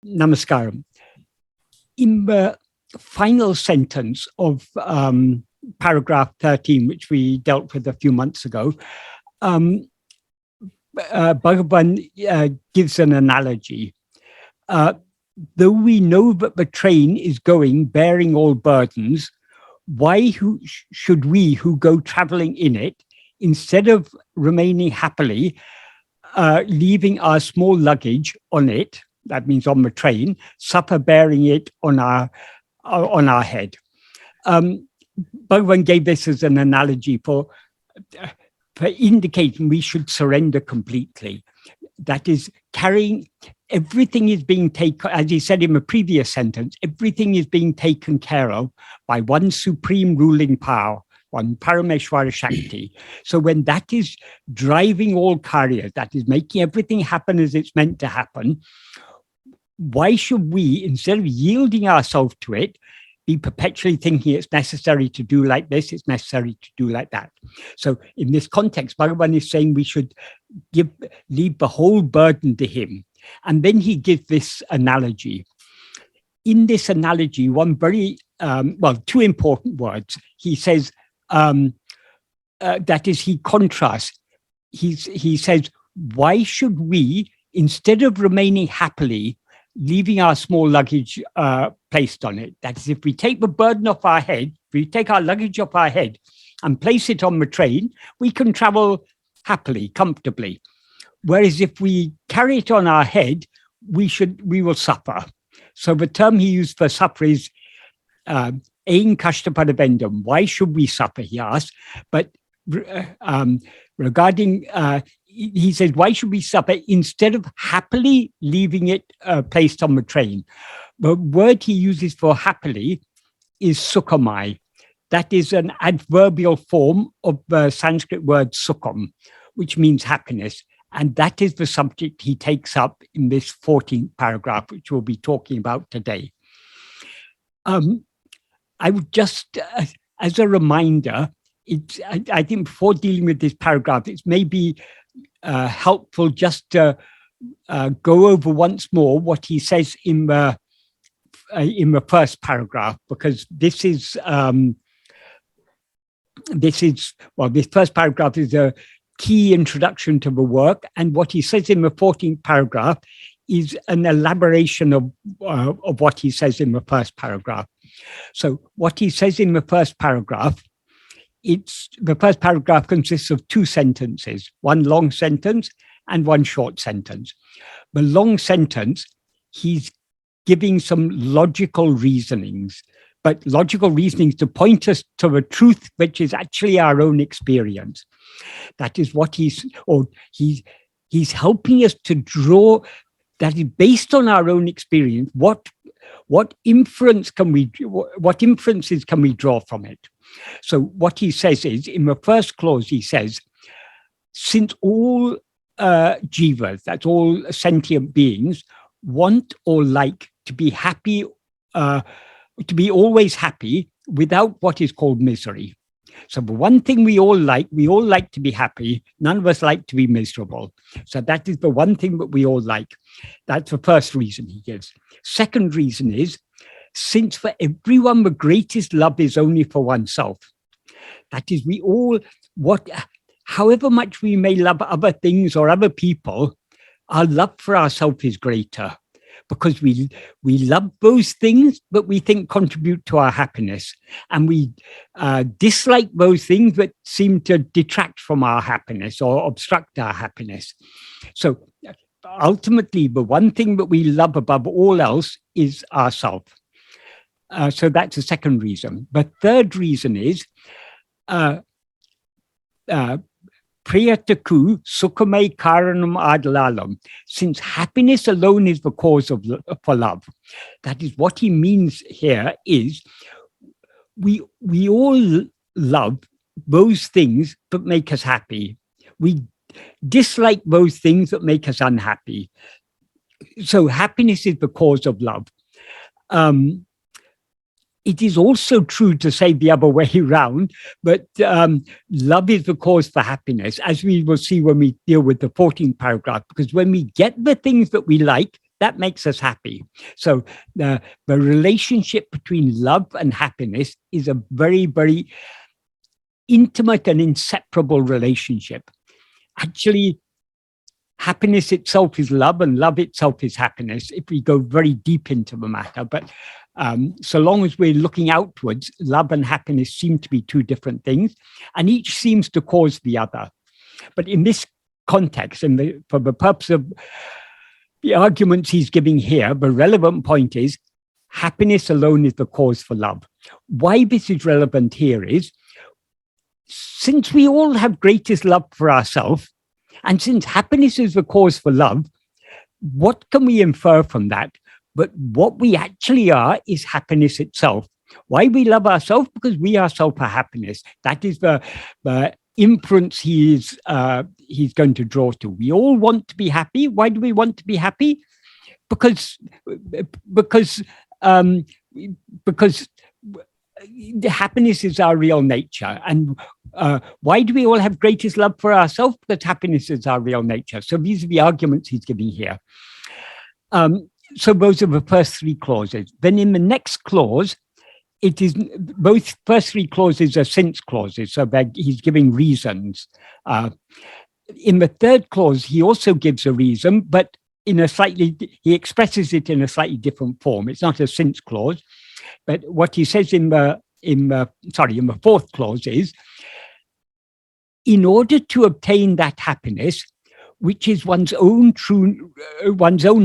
Namaskaram. In the final sentence of paragraph 13, which we dealt with a few months ago, Bhagavan gives an analogy. Though we know that the train is going bearing all burdens, why should we who go traveling in it, instead of remaining happily, leaving our small luggage on it, that means on the train, suffer bearing it on our head? Bhagavan gave this as an analogy for indicating we should surrender completely. That is, carrying, everything is being taken, as he said in the previous sentence, everything is being taken care of by one supreme ruling power, one Parameshwara Shakti. So when that is driving all carriers, that is making everything happen as it's meant to happen, why should we, instead of yielding ourselves to it, be perpetually thinking it's necessary to do like this, it's necessary to do like that? So in this context, Bhagavan is saying we should leave the whole burden to him. And then he gives this analogy. In this analogy, one very, two important words. He says, that is, he contrasts. He says, why should we, instead of remaining happily, leaving our small luggage placed on it? That is, if we take the burden off our head, if we take our luggage off our head and place it on the train, we can travel happily, comfortably. Whereas if we carry it on our head, we will suffer. So the term he used for suffer is ain kashtapadabendam. Why should we suffer, he asks. But regarding he says, why should we suffer instead of happily leaving it placed on the train? The word he uses for happily is sukhamai. That is an adverbial form of the Sanskrit word sukham, which means happiness. And that is the subject he takes up in this 14th paragraph, which we'll be talking about today. I would just, as a reminder, I think before dealing with this paragraph, it's maybe helpful just to go over once more what he says in the first paragraph, because this first paragraph is a key introduction to the work, and what he says in the 14th paragraph is an elaboration of what he says in the first paragraph. So what he says in the first paragraph, the first paragraph consists of two sentences, one long sentence and one short sentence. The long sentence, he's giving some logical reasonings, but logical reasonings to point us to the truth, which is actually our own experience. That is what he's helping us to draw, that is based on our own experience, what inferences can we draw from it? So what he says is, in the first clause, he says, since all jivas, that's all sentient beings, want or like to be happy, to be always happy without what is called misery. So the one thing we all like to be happy. None of us like to be miserable. So that is the one thing that we all like. That's the first reason he gives. Second reason is, since for everyone the greatest love is only for oneself. That is, we all, however much we may love other things or other people, our love for ourselves is greater, because we love those things that we think contribute to our happiness, and we dislike those things that seem to detract from our happiness or obstruct our happiness. So ultimately, the one thing that we love above all else is ourself. So that's the second reason. The third reason is priyataku sukhamai karanam adalalam. Since happiness alone is the cause for love. That is, what he means here is we all love those things that make us happy. We dislike those things that make us unhappy. So happiness is the cause of love. It is also true to say the other way around, but love is the cause for happiness, as we will see when we deal with the 14th paragraph, because when we get the things that we like, that makes us happy. So the relationship between love and happiness is a very, very intimate and inseparable relationship. Actually, happiness itself is love, and love itself is happiness, if we go very deep into the matter. But so long as we're looking outwards, love and happiness seem to be two different things, and each seems to cause the other. But in this context, for the purpose of the arguments he's giving here, the relevant point is happiness alone is the cause for love. Why this is relevant here is, since we all have greatest love for ourselves, and since happiness is the cause for love, what can we infer from that? But what we actually are is happiness itself. Why we love ourselves? Because we ourselves are happiness. That is the inference he's going to draw to. We all want to be happy. Why do we want to be happy? Because the happiness is our real nature. And why do we all have greatest love for ourselves? Because happiness is our real nature. So these are the arguments he's giving here. So those are the first three clauses. Then in the next clause, it is both first three clauses are since clauses, so that he's giving reasons. In the third clause, he also gives a reason, but he expresses it in a slightly different form. It's not a since clause, but what he says in the fourth clause is, in order to obtain that happiness, which is one's own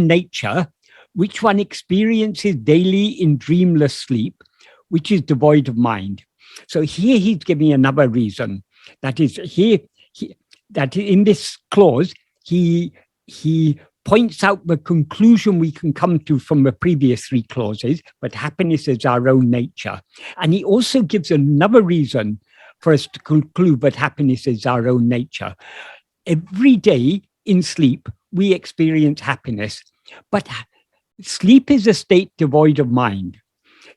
nature, which one experiences daily in dreamless sleep, which is devoid of mind. So here he's giving another reason. That is, that in this clause, he points out the conclusion we can come to from the previous three clauses, but happiness is our own nature. And he also gives another reason for us to conclude that happiness is our own nature. Every day in sleep, we experience happiness, but sleep is a state devoid of mind.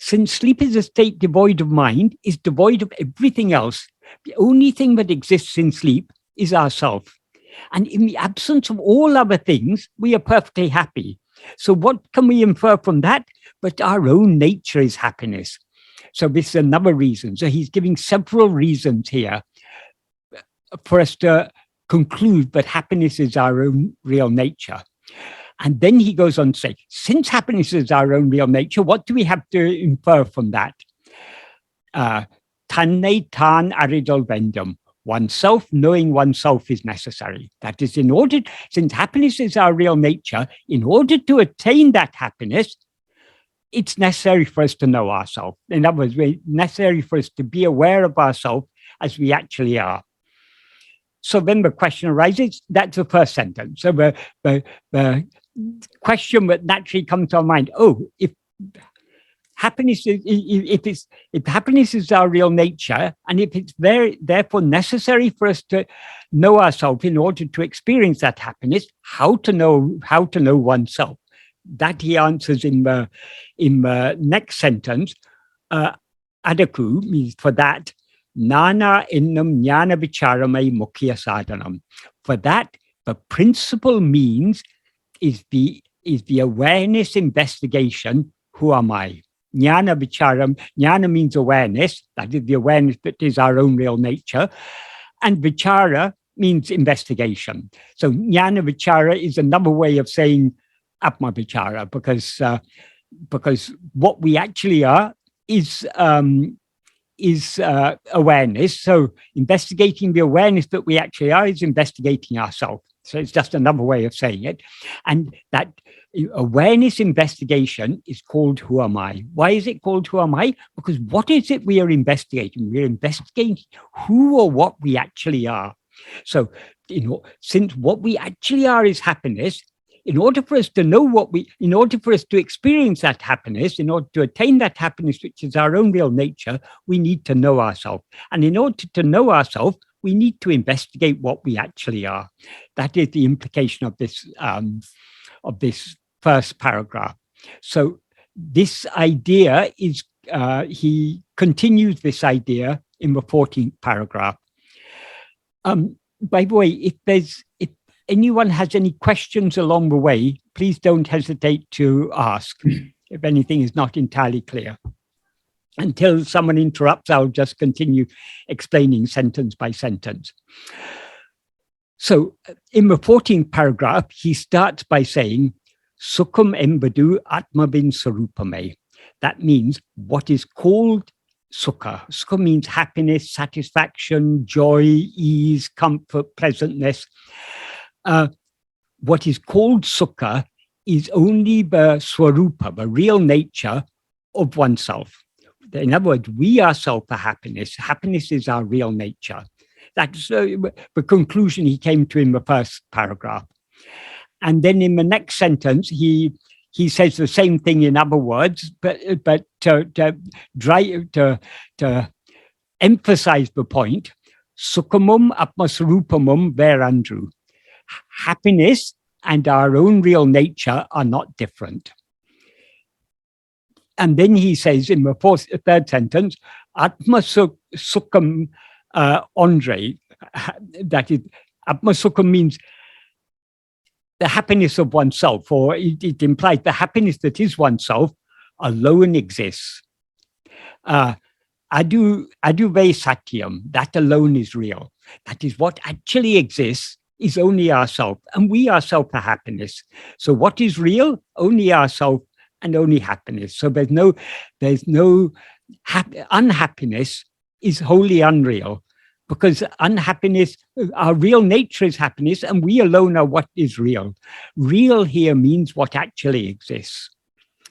Since sleep is a state devoid of mind, is devoid of everything else. The only thing that exists in sleep is ourself. And in the absence of all other things, we are perfectly happy. So what can we infer from that? But our own nature is happiness. So this is another reason. So he's giving several reasons here for us to conclude that happiness is our own real nature. And then he goes on to say, since happiness is our own real nature, what do we have to infer from that? Tanne tan aridol vendum. Oneself, knowing oneself is necessary. That is, since happiness is our real nature, in order to attain that happiness, it's necessary for us to know ourselves. In other words, it's necessary for us to be aware of ourselves as we actually are. So then the question arises, that's the first sentence. So the question that naturally comes to our mind, if happiness is our real nature, and if it's therefore necessary for us to know ourselves in order to experience that happiness, how to know oneself? That he answers in the next sentence. Adaku means for that. Nāṇ Ār innam jnana-vicharamai mukhya sadhanam. For that, the principal means is the awareness investigation. Who am I? Jnana-vicharam. Jnana means awareness. That is the awareness that is our own real nature. And vichara means investigation. So jnana-vichara is another way of saying Atma-vichara, because what we actually are is awareness. So investigating the awareness that we actually are is investigating ourselves. So it's just another way of saying it. And that awareness investigation is called Who Am I? Why is it called Who Am I? Because what is it we are investigating? We're investigating who or what we actually are. So, since what we actually are is happiness, in order for us to experience that happiness, in order to attain that happiness, which is our own real nature, we need to know ourselves. And in order to know ourselves, we need to investigate what we actually are. That is the implication of this first paragraph. So this idea is, he continues this idea in the 14th paragraph. By the way, if anyone has any questions along the way, please don't hesitate to ask if anything is not entirely clear. Until someone interrupts, I'll just continue explaining sentence by sentence. So in the 14th paragraph, he starts by saying, Sukham embadu atmavin sarupame. That means what is called sukha. Sukha means happiness, satisfaction, joy, ease, comfort, pleasantness. What is called sukha is only the swarupa, the real nature of oneself. In other words, we ourselves are happiness. Happiness is our real nature. That's the conclusion he came to in the first paragraph. And then in the next sentence, he says the same thing in other words, but to emphasize the point, sukhamum atmasarupamum verandru. Happiness and our own real nature are not different. And then he says in the third sentence, Atma-sukham Andre, that is, Atma-sukham means the happiness of oneself, or it implies the happiness that is oneself alone exists. Adu ve satyam, that alone is real. That is what actually exists is only ourself, and we ourselves are happiness. So what is real? Only ourself and only happiness. So there's no unhappiness is wholly unreal, because unhappiness, our real nature is happiness, and we alone are what is real. Real here means what actually exists.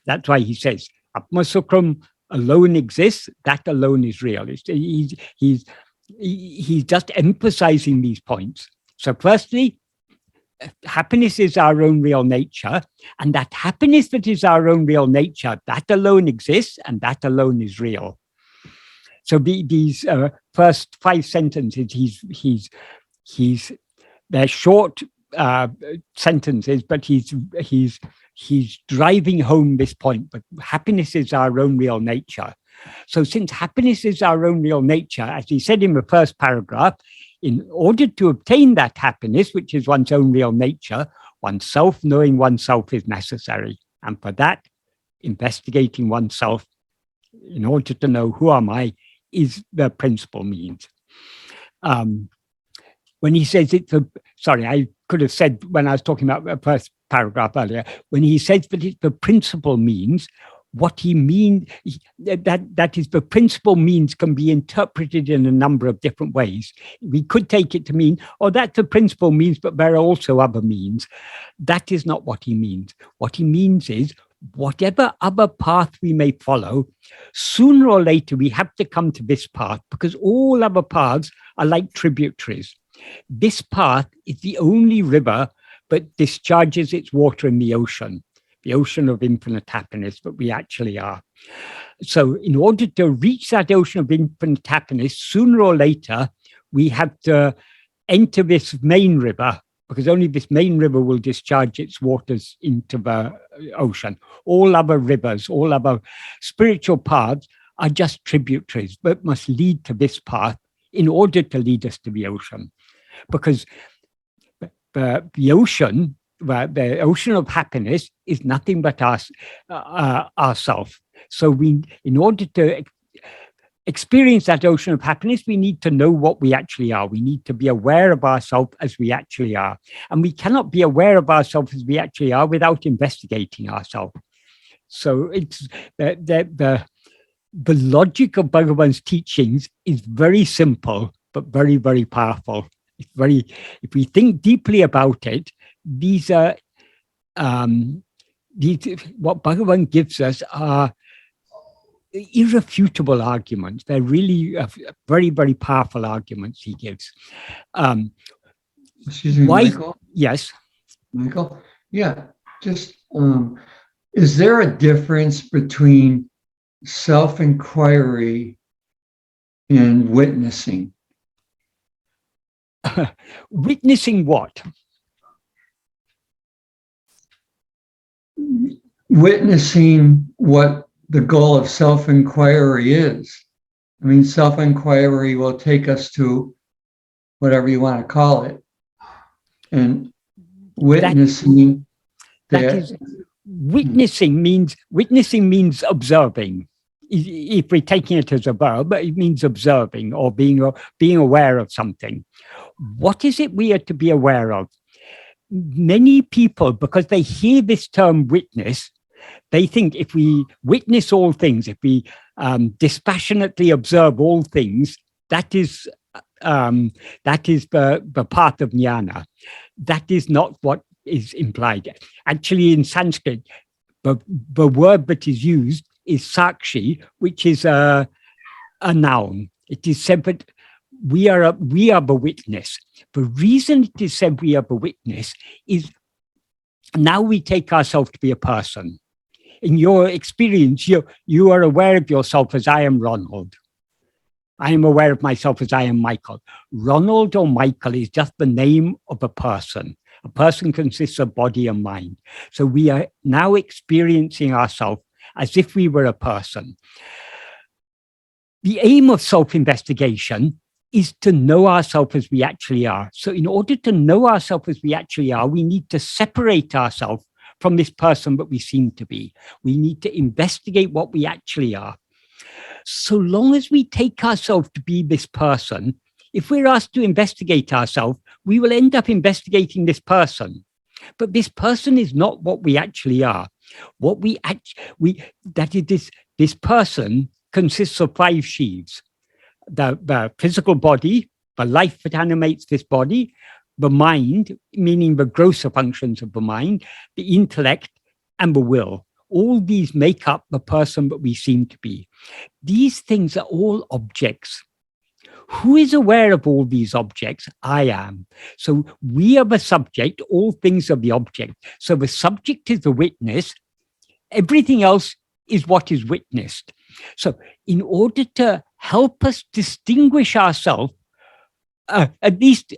That's why he says, Atma-sukham alone exists, that alone is real. He's just emphasizing these points. So firstly, happiness is our own real nature, and that happiness that is our own real nature, that alone exists, and that alone is real. So these first 5 sentences, they're short sentences, but he's driving home this point. But happiness is our own real nature. So since happiness is our own real nature, as he said in the first paragraph, in order to obtain that happiness, which is one's own real nature, oneself, knowing oneself is necessary. And for that, investigating oneself in order to know who am I is the principal means. When he says it's sorry, I could have said when I was talking about the first paragraph earlier, when he says that it's the principal means, what he means, that is, the principal means can be interpreted in a number of different ways. We could take it to mean, oh, that's the principal means, but there are also other means. That is not what he means. What he means is, whatever other path we may follow, sooner or later we have to come to this path, because all other paths are like tributaries. This path is the only river that discharges its water in the ocean of infinite happiness that we actually are. So in order to reach that ocean of infinite happiness, sooner or later, we have to enter this main river, because only this main river will discharge its waters into the ocean. All other rivers, all other spiritual paths are just tributaries, but must lead to this path in order to lead us to the ocean. Because the ocean of happiness is nothing but ourself. So in order to experience that ocean of happiness, we need to know what we actually are. We need to be aware of ourselves as we actually are. And we cannot be aware of ourselves as we actually are without investigating ourselves. So it's the logic of Bhagavan's teachings is very simple, but very, very powerful. It's very, if we think deeply about it, these are what Bhagavan gives us are irrefutable arguments. They're really very, very powerful arguments he gives. Excuse me, why? Michael? Yes. Michael? Yeah, just, is there a difference between self-inquiry and witnessing? Witnessing what? Witnessing what the goal of self-inquiry is. I mean, self-inquiry will take us to whatever you want to call it. And witnessing. That is, witnessing means observing. If we're taking it as a verb, it means observing or being aware of something. What is it we are to be aware of? Many people, because they hear this term witness, they think if we witness all things, if we dispassionately observe all things, that is the path of jnana. That is not what is implied. Actually, in Sanskrit, the word that is used is sakshi, which is a noun. It is said that we are the witness. The reason it is said we are the witness is now we take ourselves to be a person. In your experience, you are aware of yourself as I am Ronald. I am aware of myself as I am Michael. Ronald or Michael is just the name of a person. A person consists of body and mind. So we are now experiencing ourselves as if we were a person. The aim of self-investigation is to know ourselves as we actually are. So in order to know ourselves as we actually are, we need to separate ourselves from this person that we seem to be. We need to investigate what we actually are. So long as we take ourselves to be this person, if we're asked to investigate ourselves, we will end up investigating this person. But this person is not what we actually are. This person consists of 5 sheaves: the physical body, the life that animates this body, the mind, meaning the grosser functions of the mind, the intellect, and the will. All these make up the person that we seem to be. These things are all objects. Who is aware of all these objects? I am. So we are the subject, all things are the object. So the subject is the witness, everything else is what is witnessed. So in order to help us distinguish ourselves, at least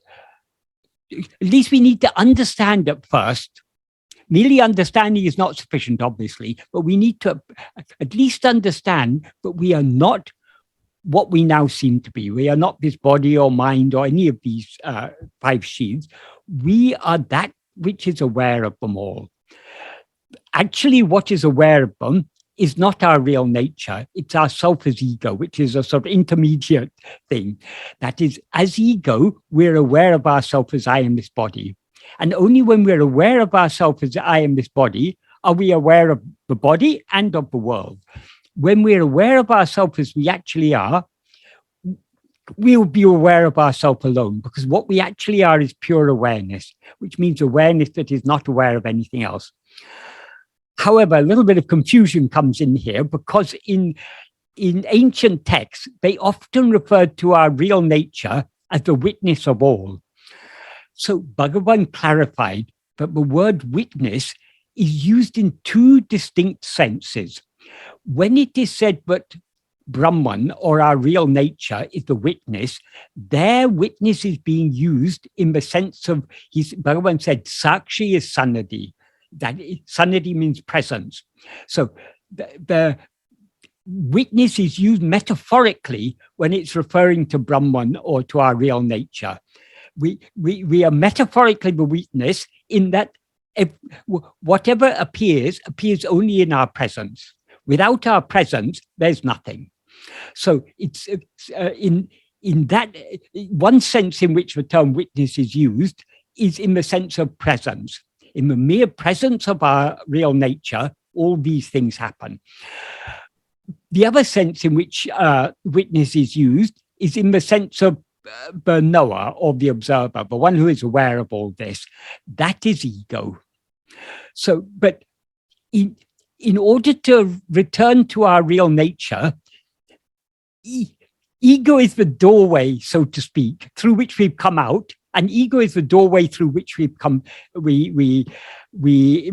we need to understand at first. Merely understanding is not sufficient, obviously, but we need to at least understand that we are not what we now seem to be. We are not this body or mind or any of these 5 sheaths. We are that which is aware of them all. Actually, what is aware of them is not our real nature. It's our self as ego, which is a sort of intermediate thing. That is, as ego, we're aware of ourselves as I am this body. And only when we're aware of ourselves as I am this body, are we aware of the body and of the world. When we're aware of ourselves as we actually are, we'll be aware of ourselves alone, because what we actually are is pure awareness, which means awareness that is not aware of anything else. However, a little bit of confusion comes in here, because in ancient texts, they often referred to our real nature as the witness of all. So Bhagavan clarified that the word witness is used in 2 distinct senses. When it is said that Brahman, or our real nature, is the witness, their witness is being used in the sense of, Bhagavan said, Sakshi is Sanadi. That Sanadi means presence. So the witness is used metaphorically when it's referring to Brahman or to our real nature. We are metaphorically the witness in that whatever appears only in our presence. Without our presence, there's nothing. So it's in that one sense in which the term witness is used is in the sense of presence. In the mere presence of our real nature, all these things happen. The other sense in which witness is used is in the sense of the knower or the observer, the one who is aware of all this. That is ego. So, but in order to return to our real nature, ego is the doorway, so to speak, through which we've come out, and ego is the doorway through which we've come. We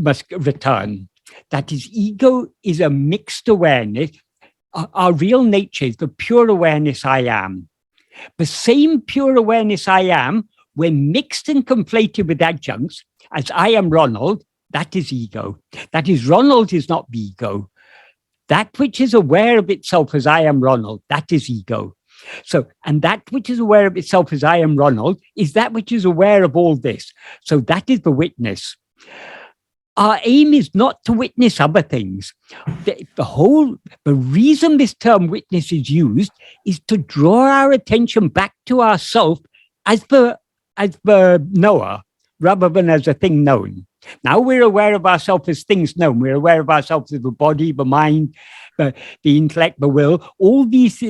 must return. That is, ego is a mixed awareness. Our real nature is the pure awareness I am. The same pure awareness I am, when mixed and conflated with adjuncts, as I am Ronald, that is ego. That is, Ronald is not the ego. That which is aware of itself as I am Ronald, that is ego. So, and that which is aware of itself as I am Ronald is that which is aware of all this. So that is the witness. Our aim is not to witness other things. The reason this term witness is used is to draw our attention back to ourself as the knower, rather than as a thing known. Now we're aware of ourselves as things known. We're aware of ourselves as the body, the mind, the intellect, the will. All these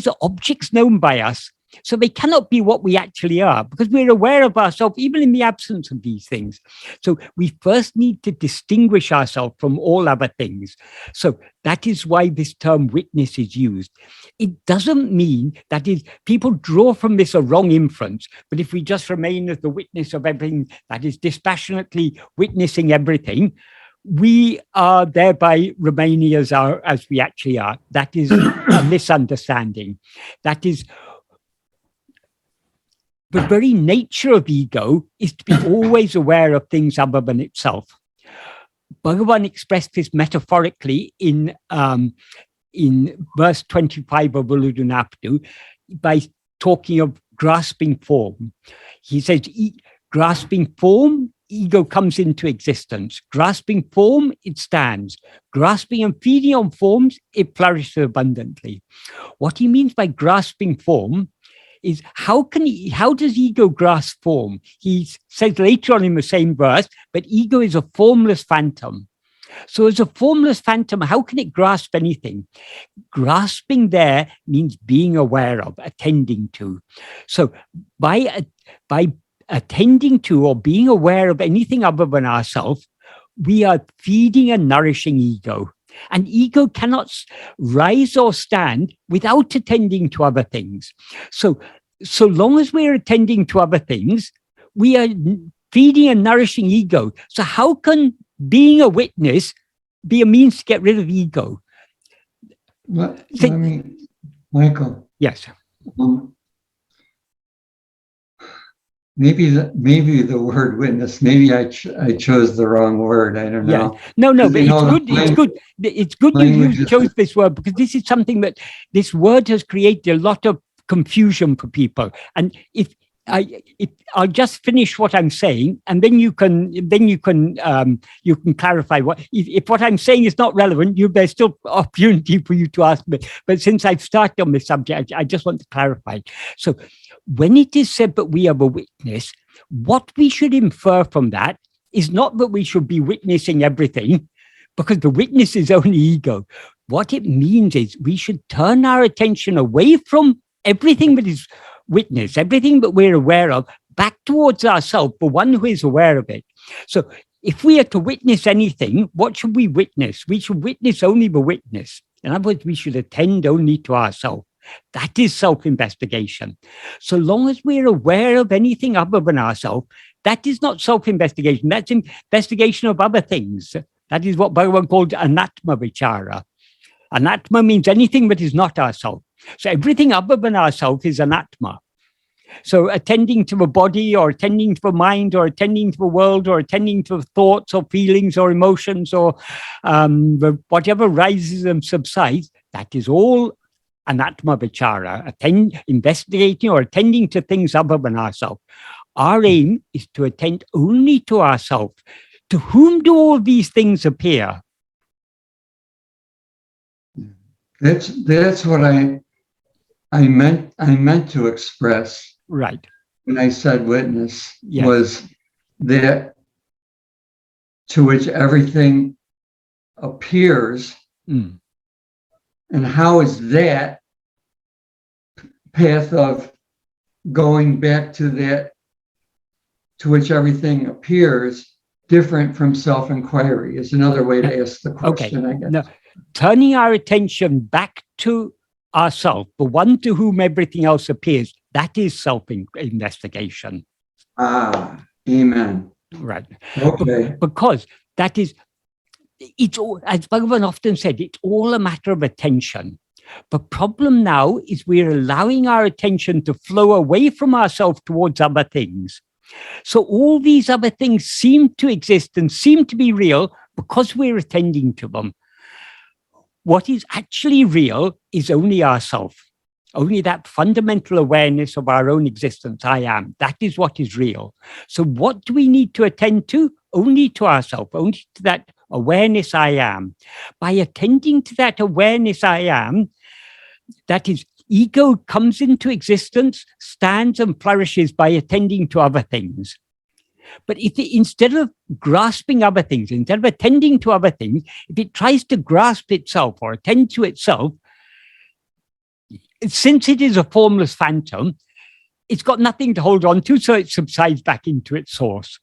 are objects known by us. So they cannot be what we actually are, because we're aware of ourselves even in the absence of these things. So we first need to distinguish ourselves from all other things. So that is why this term witness is used. It doesn't mean that people draw from this a wrong inference, but if we just remain as the witness of everything, that is dispassionately witnessing everything, we are thereby remaining as we actually are. That is a misunderstanding. That is, the very nature of ego is to be always aware of things other than itself. Bhagavan expressed this metaphorically in verse 25 of Uludunapadu by talking of grasping form. He says, grasping form, ego comes into existence. Grasping form, it stands. Grasping and feeding on forms, it flourishes abundantly. What he means by grasping form is how does ego grasp form? He says later on in the same verse, but ego is a formless phantom. So as a formless phantom, how can it grasp anything? Grasping there means being aware of, attending to. So by attending to or being aware of anything other than ourselves, we are feeding and nourishing ego. And ego cannot rise or stand without attending to other things. So long as we're attending to other things, we are feeding and nourishing ego. So how can being a witness be a means to get rid of ego? Michael. Yes. Maybe the word witness. Maybe I chose the wrong word. I don't know. Yeah. No. But it's good. It's good you chose this word, because this is something that this word has created a lot of confusion for people. And if I'll just finish what I'm saying, and then you can clarify if what I'm saying is not relevant. There's still opportunity for you to ask me. But since I've started on this subject, I just want to clarify. So, when it is said that we are a witness, what we should infer from that is not that we should be witnessing everything, because the witness is only ego. What it means is we should turn our attention away from everything that is witness, everything that we're aware of, back towards ourselves, the one who is aware of it. So if we are to witness anything, what should we witness? We should witness only the witness. In other words, we should attend only to ourselves. That is self-investigation. So long as we're aware of anything other than ourselves, that is not self-investigation. That's investigation of other things. That is what Bhagavan called an Atma-vichara. An Atma means anything that is not ourself. So everything other than ourself is an Atma. So attending to the body, or attending to the mind, or attending to the world, or attending to thoughts or feelings or emotions, or whatever rises and subsides, that is all an Atma-vichara, investigating or attending to things other than ourselves. Our aim is to attend only to ourselves. To whom do all these things appear? That's what I meant to express. Right. When I said witness, yes. Was that to which everything appears. And how is that path of going back to that to which everything appears different from self-inquiry? Is another way to ask the question, I guess. No. Turning our attention back to ourself, the one to whom everything else appears, that is self-investigation. Amen. Right. Okay. Because that is, it's all, as Bhagavan often said, it's all a matter of attention. The problem now is we're allowing our attention to flow away from ourselves towards other things. So all these other things seem to exist and seem to be real because we're attending to them. What is actually real is only ourself. Only that fundamental awareness of our own existence, I am. That is what is real. So what do we need to attend to? Only to ourselves, only to that awareness, I am. By attending to that awareness, I am, that is, ego comes into existence, stands and flourishes by attending to other things. But if it, instead of grasping other things, instead of attending to other things, if it tries to grasp itself or attend to itself, since it is a formless phantom, it's got nothing to hold on to, so it subsides back into its source.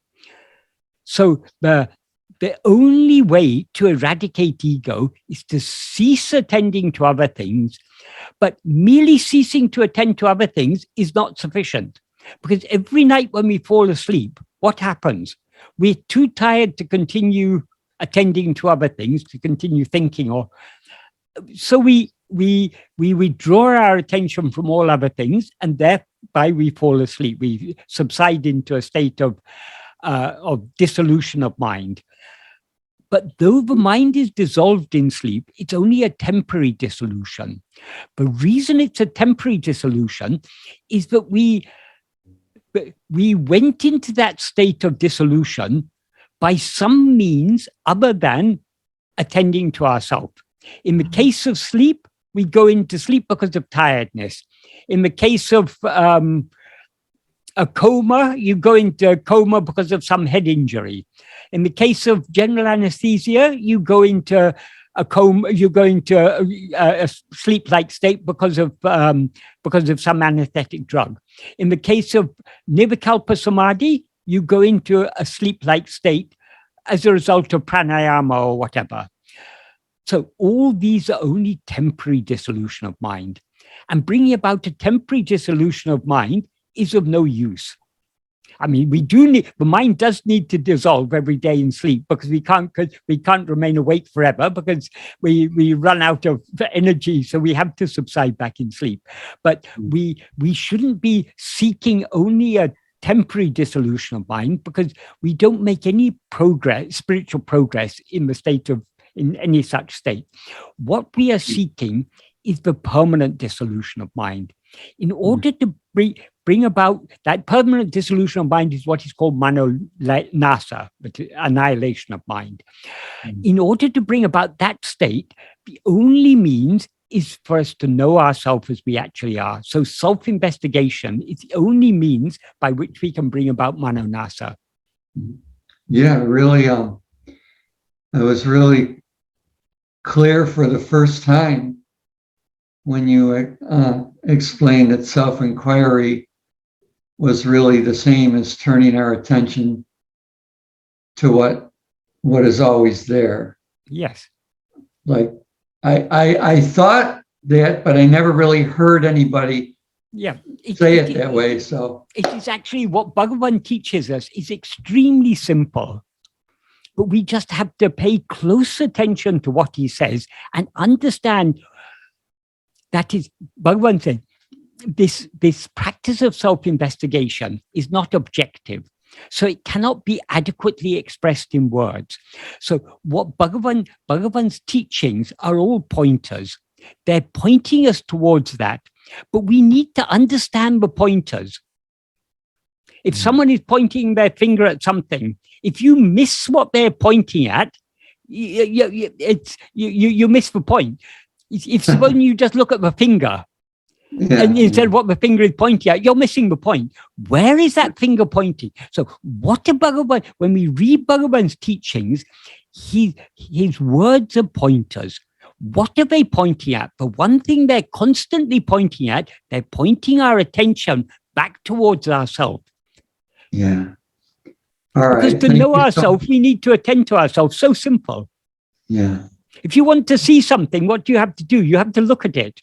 So the only way to eradicate ego is to cease attending to other things, but merely ceasing to attend to other things is not sufficient. Because every night when we fall asleep, what happens? We're too tired to continue attending to other things, to continue thinking, or so we withdraw our attention from all other things, and thereby we fall asleep. We subside into a state of dissolution of mind. But though the mind is dissolved in sleep, it's only a temporary dissolution. The reason it's a temporary dissolution is that we went into that state of dissolution by some means other than attending to ourselves. In the case of sleep, we go into sleep because of tiredness. In the case of a coma, you go into a coma because of some head injury. In the case of general anesthesia, you go into a coma, you go into a sleep-like state because of some anesthetic drug. In the case of nirvikalpa samadhi, you go into a sleep-like state as a result of pranayama or whatever. So all these are only temporary dissolution of mind. And bringing about a temporary dissolution of mind is of no use. I mean, the mind does need to dissolve every day in sleep, because we can't remain awake forever, because we run out of energy, so we have to subside back in sleep. But we shouldn't be seeking only a temporary dissolution of mind, because we don't make any progress, spiritual progress, in any such state. What we are seeking is the permanent dissolution of mind. In order to bring about that permanent dissolution of mind is what is called mano-nasa, annihilation of mind. In order to bring about that state, the only means is for us to know ourselves as we actually are. So self-investigation is the only means by which we can bring about mano-nasa. Yeah, really, it was really clear for the first time when you explained that self-inquiry was really the same as turning our attention to what is always there. Yes. Like I thought that, but I never really heard anybody say it that way. So it is actually what Bhagavan teaches us is extremely simple. But we just have to pay close attention to what he says and understand that is, Bhagavan said, this practice of self-investigation is not objective. So it cannot be adequately expressed in words. So what Bhagavan's teachings are all pointers. They're pointing us towards that. But we need to understand the pointers. If someone is pointing their finger at something, if you miss what they're pointing at, you miss the point. If when you just look at the finger, and instead of what the finger is pointing at, you're missing the point. Where is that finger pointing? So what Bhagavan, when we read Bhagavan's teachings, his words are pointers. What are they pointing at? The one thing they're constantly pointing at, they're pointing our attention back towards ourselves. Yeah. All right. Because to know ourselves, we need to attend to ourselves. So simple. Yeah. If you want to see something, what do you have to do? You have to look at it.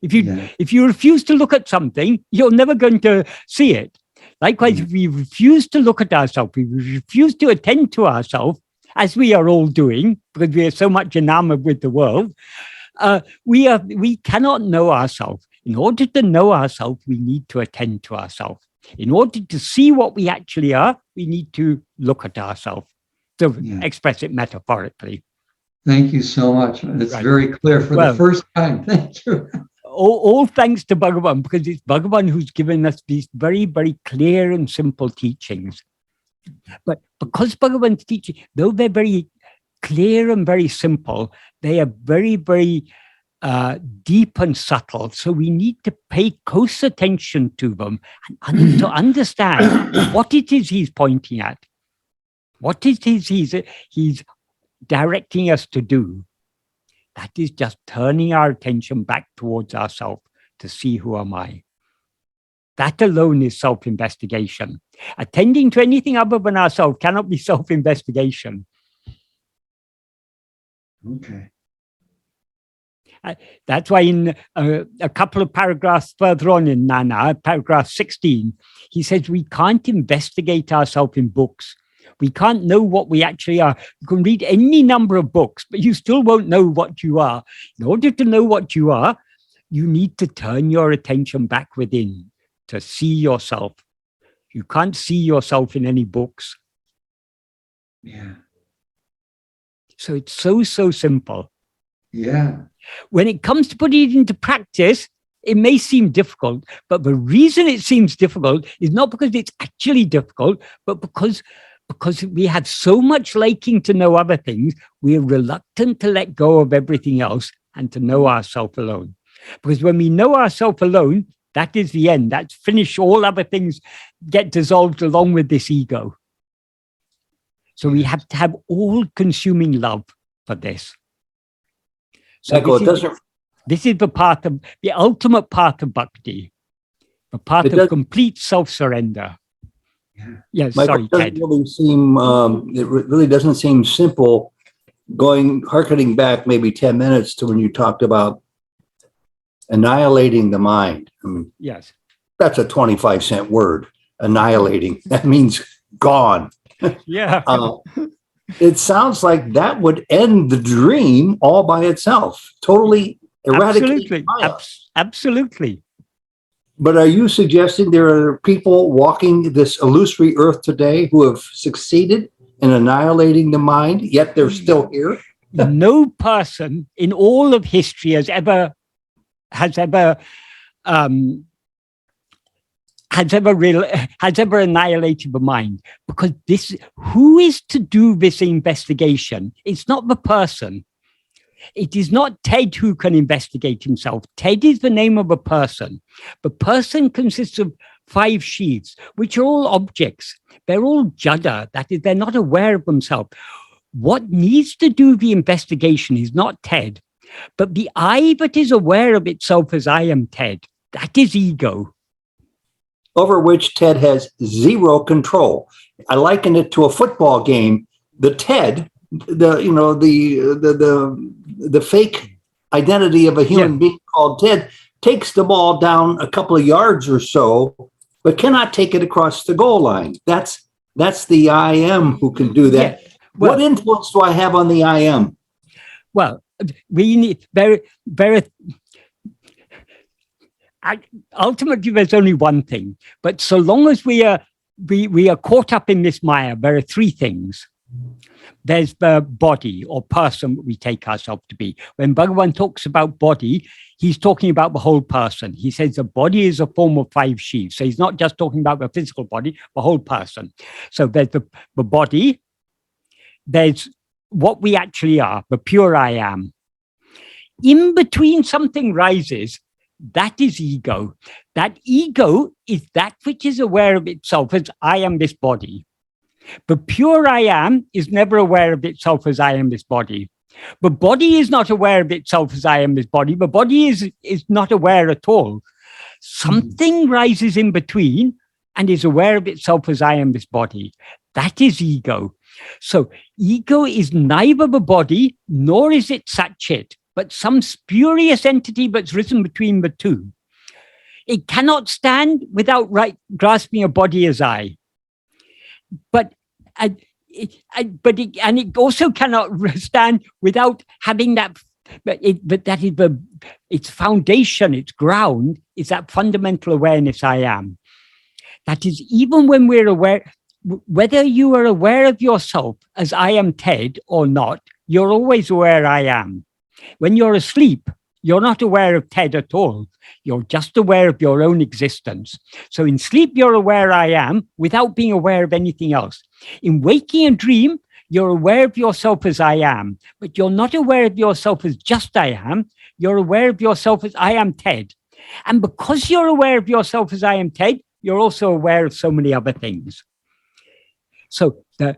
If you refuse to look at something, you're never going to see it. Likewise, if we refuse to look at ourselves, we refuse to attend to ourselves, as we are all doing, because we are so much enamored with the world, we cannot know ourselves. In order to know ourselves, we need to attend to ourselves. In order to see what we actually are, we need to look at ourselves, to express it metaphorically. Thank you so much. It's very clear for the first time. Thank you. all thanks to Bhagavan, because it's Bhagavan who's given us these very, very clear and simple teachings. But because Bhagavan's teaching, though they're very clear and very simple, they are very, very deep and subtle. So we need to pay close attention to them and to understand what it is he's pointing at, what it is he's directing us to do. That is just turning our attention back towards ourselves to see, who am I? That alone is self-investigation. Attending to anything other than ourselves cannot be self-investigation. Okay. That's why in a couple of paragraphs further on in Nāṉ Ār, paragraph 16, he says we can't investigate ourselves in books. We can't know what we actually are. You can read any number of books, but you still won't know what you are. In order to know what you are, you need to turn your attention back within to see yourself. You can't see yourself in any books. Yeah. So it's so simple. Yeah. When it comes to putting it into practice, it may seem difficult, but the reason it seems difficult is not because it's actually difficult, but because we have so much liking to know other things, we're reluctant to let go of everything else and to know ourselves alone. Because when we know ourselves alone, that is the end. That's finished. All other things get dissolved along with this ego. So we have to have all-consuming love for this. So this is the path of the ultimate path of bhakti, the path of complete self-surrender. Yes, Michael, sorry, Ted. It really doesn't seem simple. Harkening back maybe 10 minutes to when you talked about annihilating the mind. I mean, yes, that's a 25-cent word. Annihilating. That means gone. Yeah. It sounds like that would end the dream all by itself. Totally eradicate. Absolutely. But are you suggesting there are people walking this illusory earth today who have succeeded in annihilating the mind, yet they're still here? No person in all of history has ever annihilated the mind, because who is to do this investigation? It's not the person. It is not Ted who can investigate himself. Ted is the name of a person. The person consists of 5 sheaths, which are all objects. They're all jada, that is, they're not aware of themselves. What needs to do the investigation is not Ted, but the I that is aware of itself as I am Ted. That is ego. Over which Ted has zero control. I liken it to a football game. The Ted, the fake identity of a human being called Ted, takes the ball down a couple of yards or so, but cannot take it across the goal line. That's the I am who can do that. Yeah. Well, what influence do I have on the I am? Well, we need ultimately, there's only one thing. But so long as we are caught up in this maya, there are 3 things. There's the body or person that we take ourselves to be. When Bhagavan talks about body, he's talking about the whole person. He says the body is a form of 5 sheaths. So he's not just talking about the physical body, the whole person. So there's the body, there's what we actually are, the pure I am. In between something rises, that is ego. That ego is that which is aware of itself as I am this body. The pure I am is never aware of itself as I am this body. The body is not aware of itself as I am this body. The body is not aware at all. Something rises in between and is aware of itself as I am this body. That is ego. So ego is neither the body nor is it Satchit, but some spurious entity that's risen between the two. It cannot stand without grasping a body as I. But it also cannot stand without having that. But that is its foundation, its ground is that fundamental awareness I am. That is, even when we're aware, whether you are aware of yourself as I am Ted or not, you're always aware I am. When you're asleep, you're not aware of Ted at all. You're just aware of your own existence. So in sleep, you're aware I am without being aware of anything else. In waking and dream, you're aware of yourself as I am, but you're not aware of yourself as just I am. You're aware of yourself as I am Ted. And because you're aware of yourself as I am Ted, you're also aware of so many other things. So the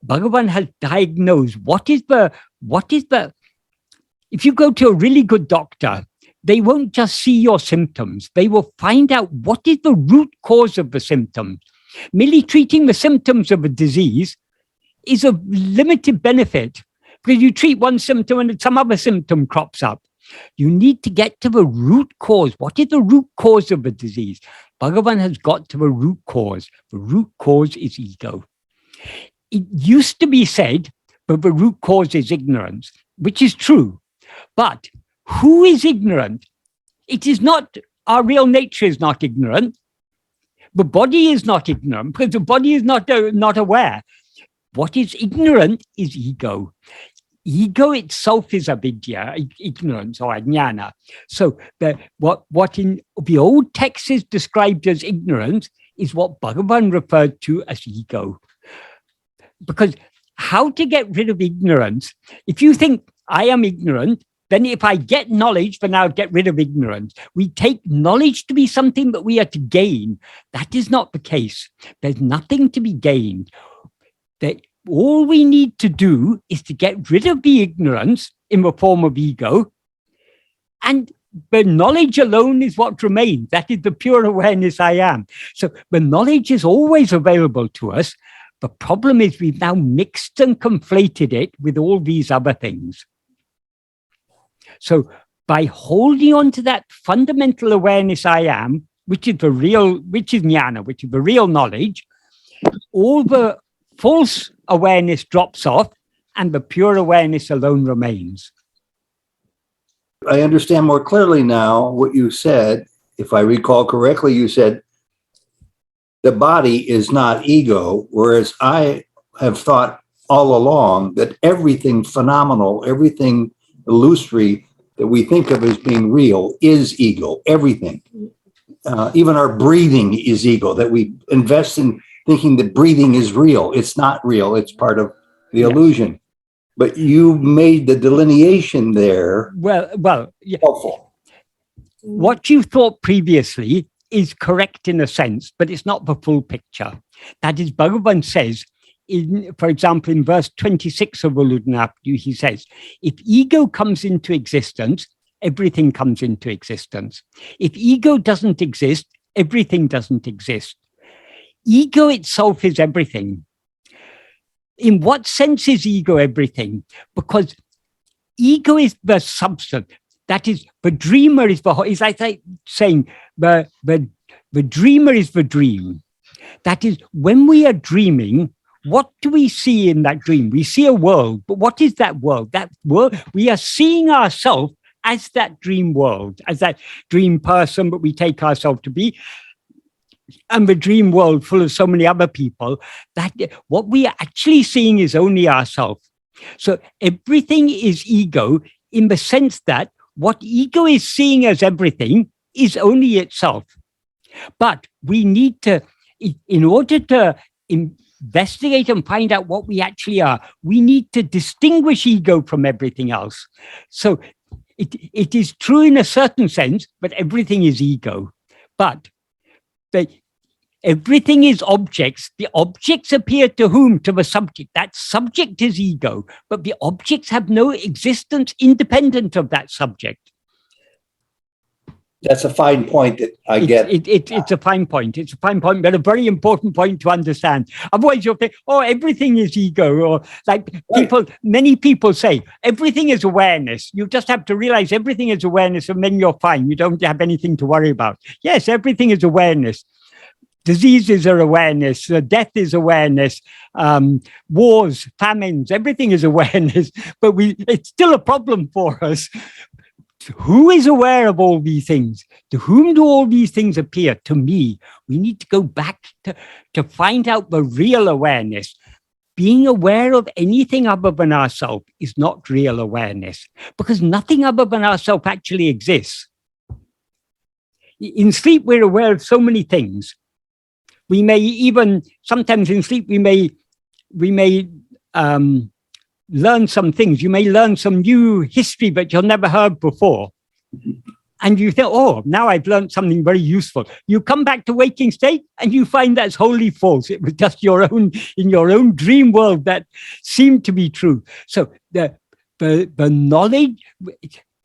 Bhagavan has diagnosed what is the, if you go to a really good doctor, they won't just see your symptoms. They will find out what is the root cause of the symptoms. Merely treating the symptoms of a disease is of limited benefit, because you treat one symptom and some other symptom crops up. You need to get to the root cause. What is the root cause of a disease? Bhagavan has got to the root cause. The root cause is ego. It used to be said that the root cause is ignorance, which is true. But who is ignorant? It is not, our real nature is not ignorant. The body is not ignorant, because the body is not aware. What is ignorant is ego. Ego itself is avidya, ignorance or ajnana. So what in the old text is described as ignorance is what Bhagavan referred to as ego. Because how to get rid of ignorance? If you think I am ignorant, then if I get knowledge, then I'll get rid of ignorance. We take knowledge to be something that we are to gain. That is not the case. There's nothing to be gained. That all we need to do is to get rid of the ignorance in the form of ego, and the knowledge alone is what remains. That is the pure awareness I am. So the knowledge is always available to us. The problem is we've now mixed and conflated it with all these other things. So by holding on to that fundamental awareness I am, which is jnana, which is the real knowledge, all the false awareness drops off and the pure awareness alone remains. I understand more clearly now what you said. If I recall correctly, you said the body is not ego, whereas I have thought all along that everything phenomenal, everything illusory that we think of as being real is ego, everything. Even our breathing is ego, that we invest in thinking that breathing is real. It's not real. It's part of the illusion. But you made the delineation there. Well, yeah. Helpful. What you thought previously is correct in a sense, but it's not the full picture. That is, Bhagavan says, for example, in verse 26 of Uludnaptu, he says, if ego comes into existence, everything comes into existence. If ego doesn't exist, everything doesn't exist. Ego itself is everything. In what sense is ego everything? Because ego is the substance. That is, the dreamer is the whole. It's like saying the dreamer is the dream. That is, when we are dreaming, what do we see in that dream? We see a world, but what is that world? That world, we are seeing ourselves as that dream world, as that dream person, but we take ourselves to be. And the dream world full of so many other people, that what we are actually seeing is only ourselves. So everything is ego in the sense that what ego is seeing as everything is only itself. But we need to, in order to investigate and find out what we actually are, we need to distinguish ego from everything else. So it is true in a certain sense, but everything is ego. But everything is objects. The objects appear to whom? To the subject. That subject is ego, but the objects have no existence independent of that subject. That's a fine point that I get. It's a fine point. It's a fine point, but a very important point to understand. Otherwise, you'll think, oh, everything is ego. Or like many people say, everything is awareness. You just have to realize everything is awareness and then you're fine. You don't have anything to worry about. Yes, everything is awareness. Diseases are awareness. Death is awareness. Wars, famines, everything is awareness. But it's still a problem for us. Who is aware of all these things? To whom do all these things appear? To me. We need to go back to find out the real awareness. being aware of anything other than ourselves is not real awareness, because nothing other than ourselves actually exists. In sleep, we're aware of so many things. We may even, sometimes in sleep, we may learn some things. You may learn some new history that you've never heard before. And you think, oh, now I've learned something very useful. You come back to waking state and you find that's wholly false. It was just in your own dream world that seemed to be true. So the knowledge,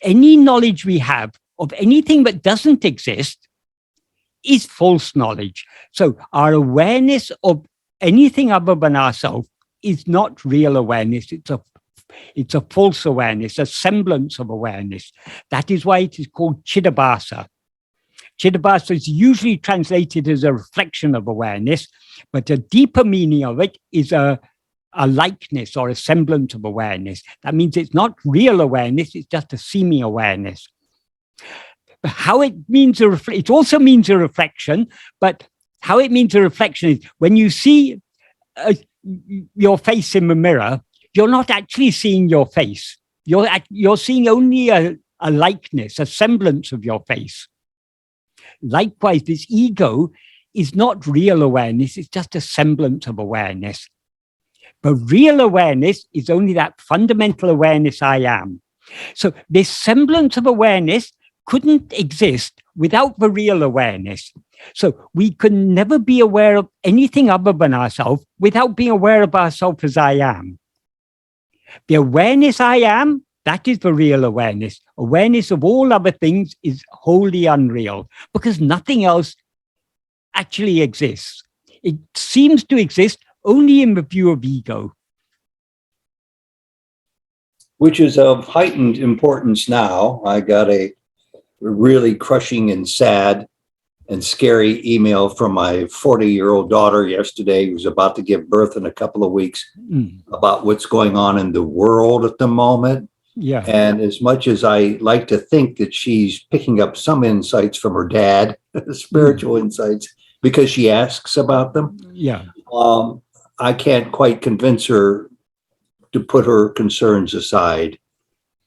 any knowledge we have of anything that doesn't exist is false knowledge. So our awareness of anything other than ourselves is not real awareness. It's a false awareness, a semblance of awareness. That is why it is called Chidabhasa. Chidabhasa is usually translated as a reflection of awareness, but a deeper meaning of it is a likeness or a semblance of awareness. That means it's not real awareness, it's just a seeming awareness. But how it means it also means a reflection, but how it means a reflection is when you see your face in the mirror, you're not actually seeing your face. You're seeing only a likeness, a semblance of your face. Likewise, this ego is not real awareness, it's just a semblance of awareness. But real awareness is only that fundamental awareness I am. So this semblance of awareness couldn't exist without the real awareness. So we can never be aware of anything other than ourselves without being aware of ourselves as I am. The awareness I am, that is the real awareness. Awareness of all other things is wholly unreal because nothing else actually exists. It seems to exist only in the view of ego. Which is of heightened importance now. I got a really crushing and sad and scary email from my 40-year-old daughter yesterday, who's about to give birth in a couple of weeks, about what's going on in the world at the moment. Yeah. And as much as I like to think that she's picking up some insights from her dad, spiritual insights, because she asks about them, I can't quite convince her to put her concerns aside.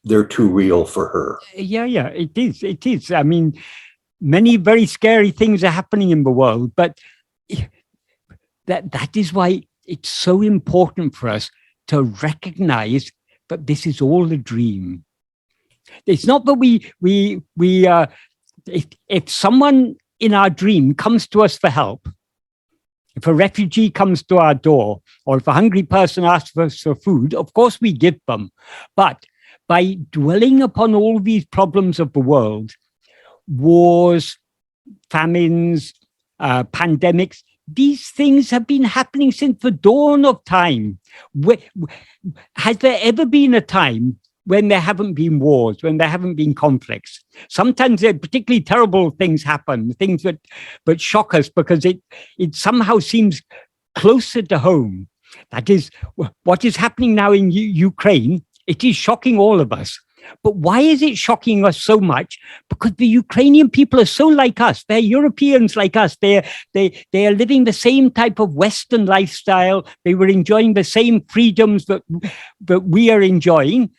They're too real for her. Yeah, it is. I mean, many very scary things are happening in the world, but that is why it's so important for us to recognize that this is all a dream. It's not that if someone in our dream comes to us for help, if a refugee comes to our door, or if a hungry person asks us for food, of course we give them. But by dwelling upon all these problems of the world, wars, famines, pandemics, these things have been happening since the dawn of time. Has there ever been a time when there haven't been wars, when there haven't been conflicts? Sometimes particularly terrible things happen, things that shock us because it somehow seems closer to home. That is what is happening now in Ukraine. It is shocking all of us. But why is it shocking us so much? Because the Ukrainian people are so like us. They're Europeans like us. They are living the same type of Western lifestyle. They were enjoying the same freedoms that we are enjoying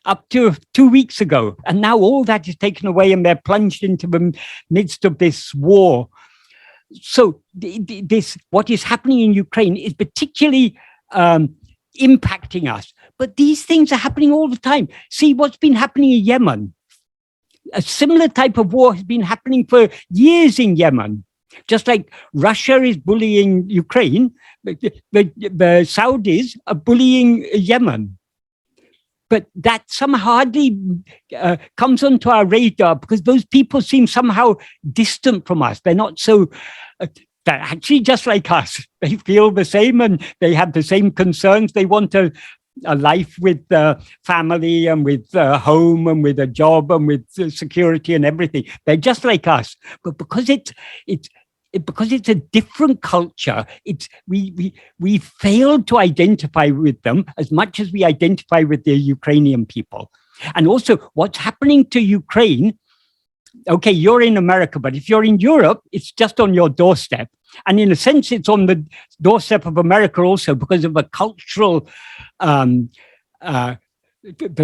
up to 2 weeks ago. And now all that is taken away and they're plunged into the midst of this war. So what is happening in Ukraine is particularly impacting us. But these things are happening all the time. See what's been happening in Yemen. A similar type of war has been happening for years in Yemen. Just like Russia is bullying Ukraine, the Saudis are bullying Yemen. But that somehow hardly comes onto our radar because those people seem somehow distant from us. They're not so... They're actually just like us. They feel the same and they have the same concerns. They want a life with family and with a home and with a job and with security and everything. They're just like us. But because it's a different culture, we fail to identify with them as much as we identify with the Ukrainian people. And also what's happening to Ukraine, okay, you're in America, but if you're in Europe, it's just on your doorstep. And in a sense, it's on the doorstep of America also because of a cultural, the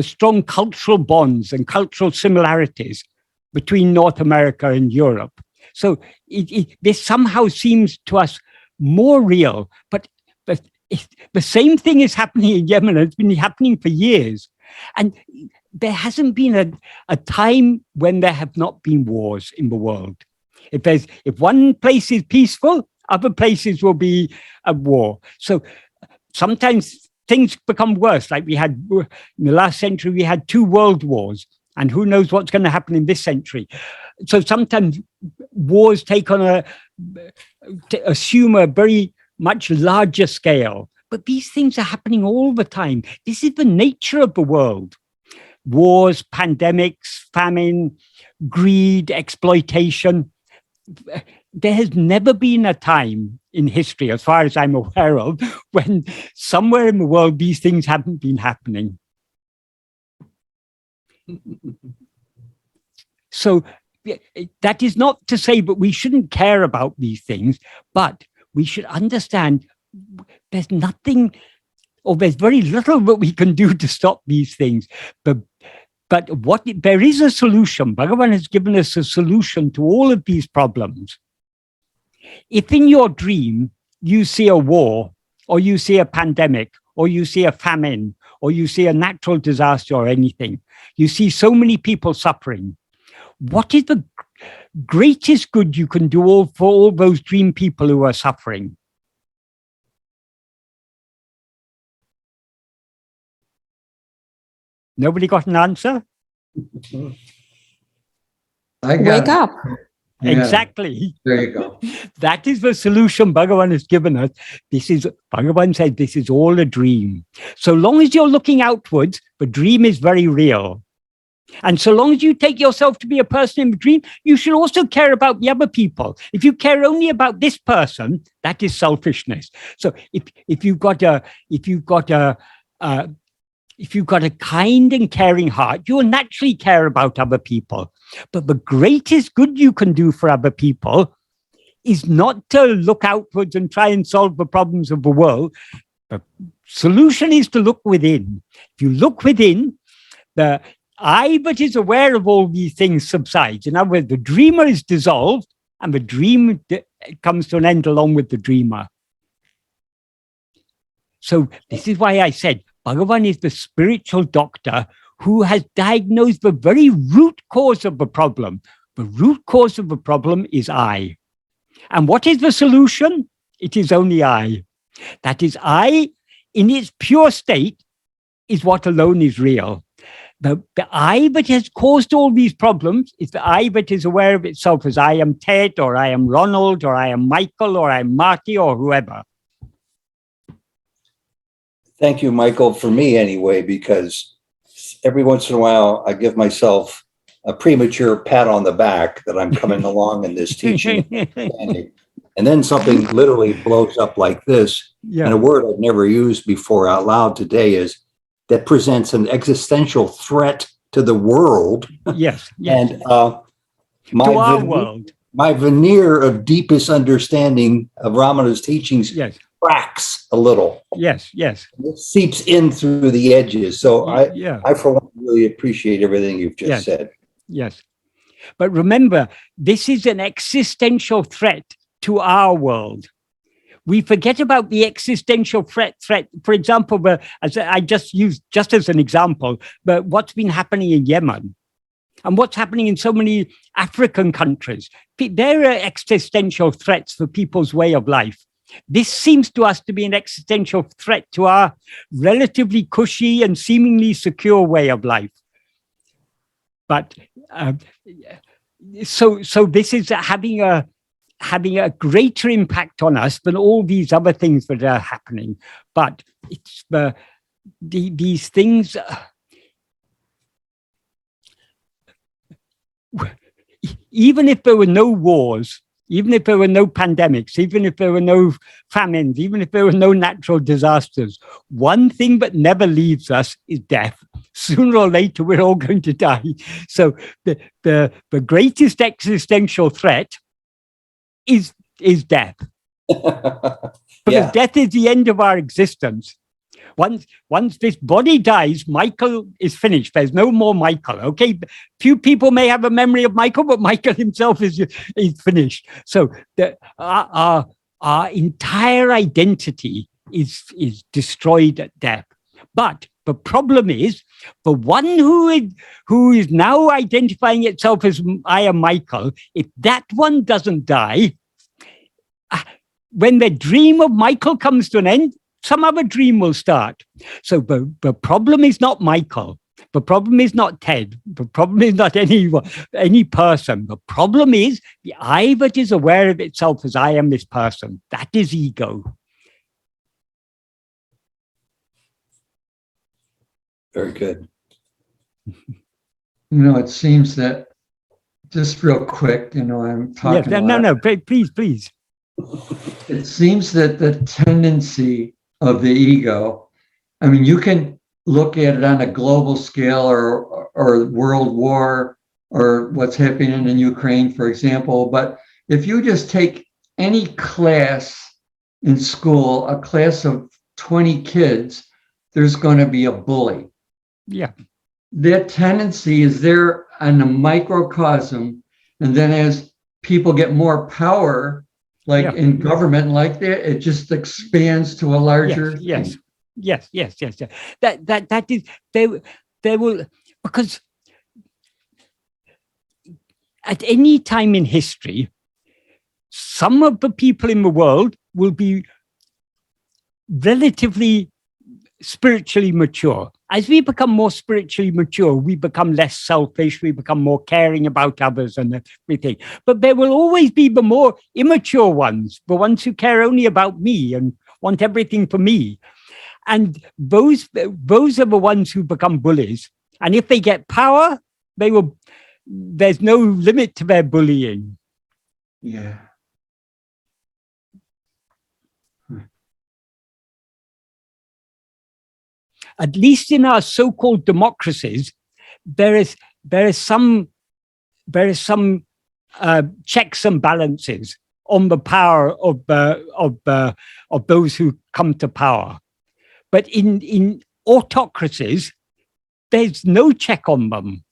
strong cultural bonds and cultural similarities between North America and Europe. So this somehow seems to us more real, but the same thing is happening in Yemen. It's been happening for years. And there hasn't been a time when there have not been wars in the world. If one place is peaceful, other places will be at war. So sometimes things become worse. Like we had in the last century, we had 2 world wars, and who knows what's going to happen in this century. So sometimes wars take on assume a very much larger scale. But these things are happening all the time. This is the nature of the world. Wars, pandemics, famine, greed, exploitation. There has never been a time in history, as far as I'm aware of, when somewhere in the world these things haven't been happening. So that is not to say that we shouldn't care about these things, but we should understand there's nothing, or there's very little that we can do to stop these things. But there is a solution. Bhagavan has given us a solution to all of these problems. If in your dream you see a war, or you see a pandemic, or you see a famine, or you see a natural disaster or anything, you see so many people suffering, what is the greatest good you can do for all those dream people who are suffering? Nobody got an answer? Wake up. Yeah, exactly. there you go. That is the solution Bhagavan has given us. Bhagavan said, this is all a dream. So long as you're looking outwards, the dream is very real. And so long as you take yourself to be a person in the dream, you should also care about the other people. If you care only about this person, that is selfishness. So if you've got a kind and caring heart, you will naturally care about other people. But the greatest good you can do for other people is not to look outwards and try and solve the problems of the world. The solution is to look within. If you look within, the I that is aware of all these things subsides. In other words, the dreamer is dissolved and the dream comes to an end along with the dreamer. So this is why I said Bhagavan is the spiritual doctor who has diagnosed the very root cause of the problem. The root cause of the problem is I. And what is the solution? It is only I. That is, I, in its pure state, is what alone is real. The I that has caused all these problems is the I that is aware of itself as I am Ted, or I am Ronald, or I am Michael, or I am Marty, or whoever. Thank you, Michael, for me anyway, because every once in a while I give myself a premature pat on the back that I'm coming along in this teaching. And then something literally blows up like this. Yeah. And a word I've never used before out loud today is that presents an existential threat to the world. Yes. Yes. And my veneer of deepest understanding of Ramana's teachings cracks a little. Yes. Yes. It seeps in through the edges. So I for one really appreciate everything you've just said. Yes. But remember, this is an existential threat to our world. We forget about the existential threat. For example, as I just used just as an example, but what's been happening in Yemen and what's happening in so many African countries. There are existential threats for people's way of life. This seems to us to be an existential threat to our relatively cushy and seemingly secure way of life. But so this is having a greater impact on us than all these other things that are happening. But it's these things. Even if there were no wars, even if there were no pandemics, even if there were no famines, even if there were no natural disasters, one thing that never leaves us is death. Sooner or later, we're all going to die. So the greatest existential threat is death. Because death is the end of our existence. Once this body dies, Michael is finished. There's no more Michael. Okay, few people may have a memory of Michael, but Michael himself is finished. So our entire identity is destroyed at death. But the problem is, the one who is now identifying itself as I am Michael, if that one doesn't die, when the dream of Michael comes to an end, some other dream will start. So the problem is not Michael. The problem is not Ted. The problem is not any person. The problem is the I that is aware of itself as I am this person. That is ego. Very good. It seems that, just real quick, I'm talking. Yes, no, please. It seems that the tendency of the ego, you can look at it on a global scale or world war or what's happening in Ukraine, for example. But if you just take any class in school, a class of 20 kids, there's going to be a bully. Yeah. That tendency is there on a microcosm. And then as people get more power, like in government like that, it just expands to a larger yes. That is, they will, because at any time in history, some of the people in the world will be relatively spiritually mature. As we become more spiritually mature, we become less selfish, we become more caring about others and everything. But there will always be the more immature ones, the ones who care only about me and want everything for me. And those are the ones who become bullies. And if they get power, there's no limit to their bullying. Yeah. At least in our so-called democracies, there is some checks and balances on the power of those who come to power. But in autocracies, there's no check on them.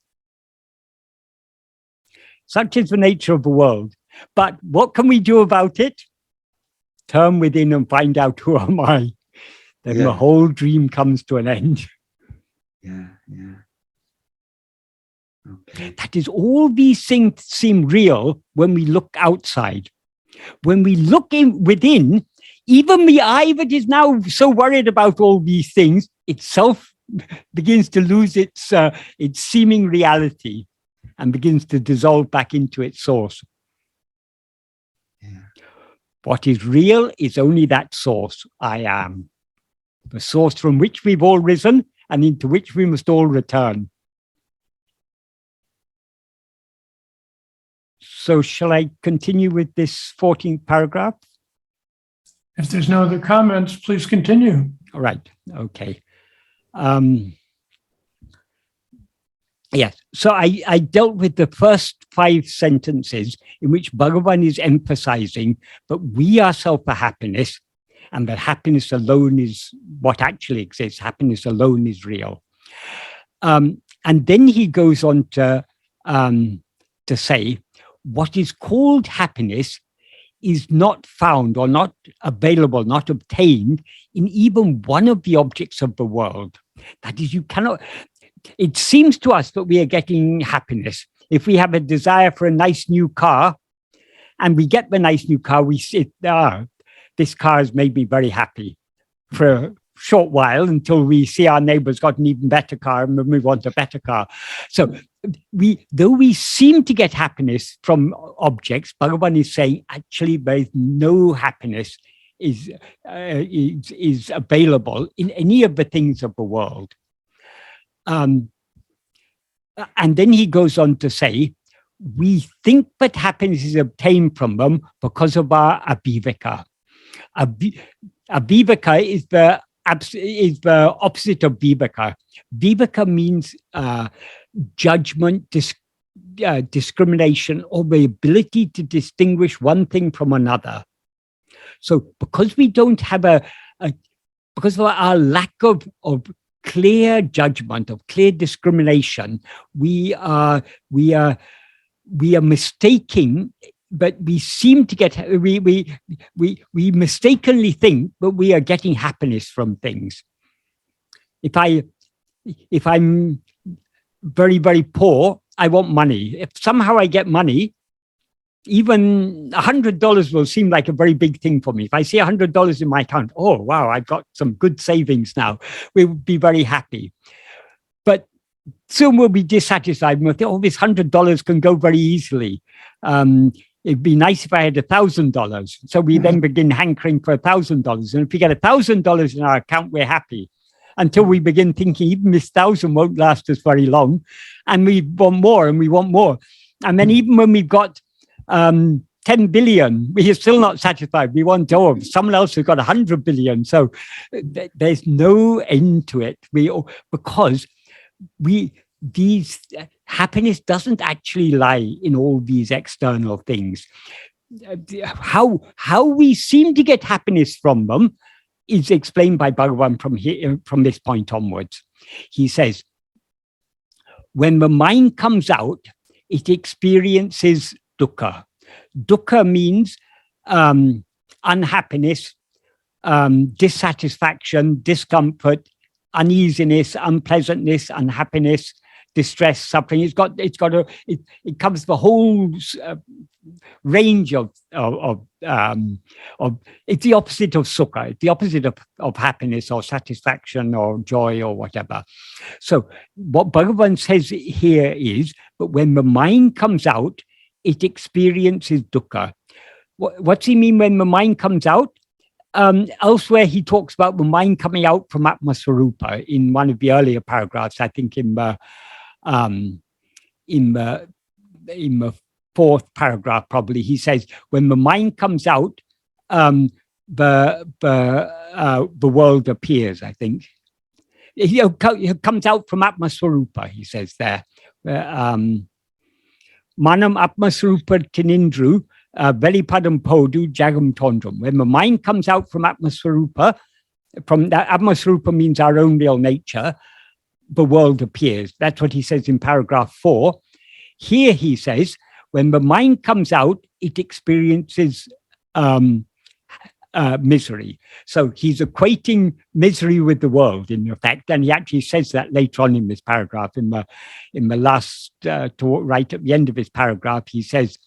Such is the nature of the world. But what can we do about it? Turn within and find out who am I. Then the whole dream comes to an end. Yeah. Okay. That is, all these things seem real when we look outside. When we look within, even the I that is now so worried about all these things, itself begins to lose its seeming reality and begins to dissolve back into its source. Yeah. What is real is only that source, I am. The source from which we've all risen and into which we must all return. So shall I continue with this 14th paragraph? If there's no other comments, please continue. All right. Okay. Yes. So I dealt with the first 5 sentences in which Bhagavan is emphasizing that we ourselves are happiness, and that happiness alone is what actually exists. Happiness alone is real. And then he goes on to say, what is called happiness is not found or not available, not obtained in even one of the objects of the world. That is, you cannot, it seems to us that we are getting happiness. If we have a desire for a nice new car and we get the nice new car, we sit there. This car has made me very happy for a short while until we see our neighbor's got an even better car and we want a better car. So though we seem to get happiness from objects, Bhagavan is saying actually there is no happiness is available in any of the things of the world. And then he goes on to say, we think that happiness is obtained from them because of our abhiveka. Abhiveka is the opposite of viveka. Viveka means judgment, discrimination, or the ability to distinguish one thing from another. So because we don't have because of our lack of clear judgment, of clear discrimination, we are mistaking, but we seem to get, we mistakenly think that we are getting happiness from things. If I'm very, very poor, I want money. If somehow I get money, even $100 will seem like a very big thing for me. If I see $100 in my account, oh, wow, I've got some good savings now. We'll be very happy. But soon we'll be dissatisfied. We'll think, oh, this $100 can go very easily. It'd be nice if I had $1,000. So we then begin hankering for $1,000. And if we get $1,000 in our account, we're happy. Until we begin thinking even this 1,000 won't last us very long. And we want more and we want more. And then even when we've got 10 billion, we are still not satisfied. We want, oh, someone else has got 100 billion. So there's no end to it. Because happiness doesn't actually lie in all these external things. How we seem to get happiness from them is explained by Bhagavan from this point onwards. He says, when the mind comes out, it experiences dukkha. Dukkha means unhappiness, dissatisfaction, discomfort, uneasiness, unpleasantness, unhappiness, distress, suffering. It covers the whole range of it's the opposite of sukha. It's the opposite of happiness or satisfaction or joy or whatever. So what Bhagavan says here is, but when the mind comes out, it experiences dukkha. What's he mean when the mind comes out? Elsewhere, he talks about the mind coming out from Atma-swarupa in one of the earlier paragraphs, I think in the 4th paragraph, probably. He says, when the mind comes out, the world appears, I think. It comes out from Atma-swarupa, he says there. Manam Atma-swarupa tinindru, Velipadam podu jagam tondrum. When the mind comes out from Atma-swarupa, from that Atma-swarupa means our own real nature, the world appears. That's what he says in paragraph 4. Here he says, when the mind comes out, it experiences misery. So he's equating misery with the world, in effect, and he actually says that later on in this paragraph. In the last, right at the end of his paragraph, he says,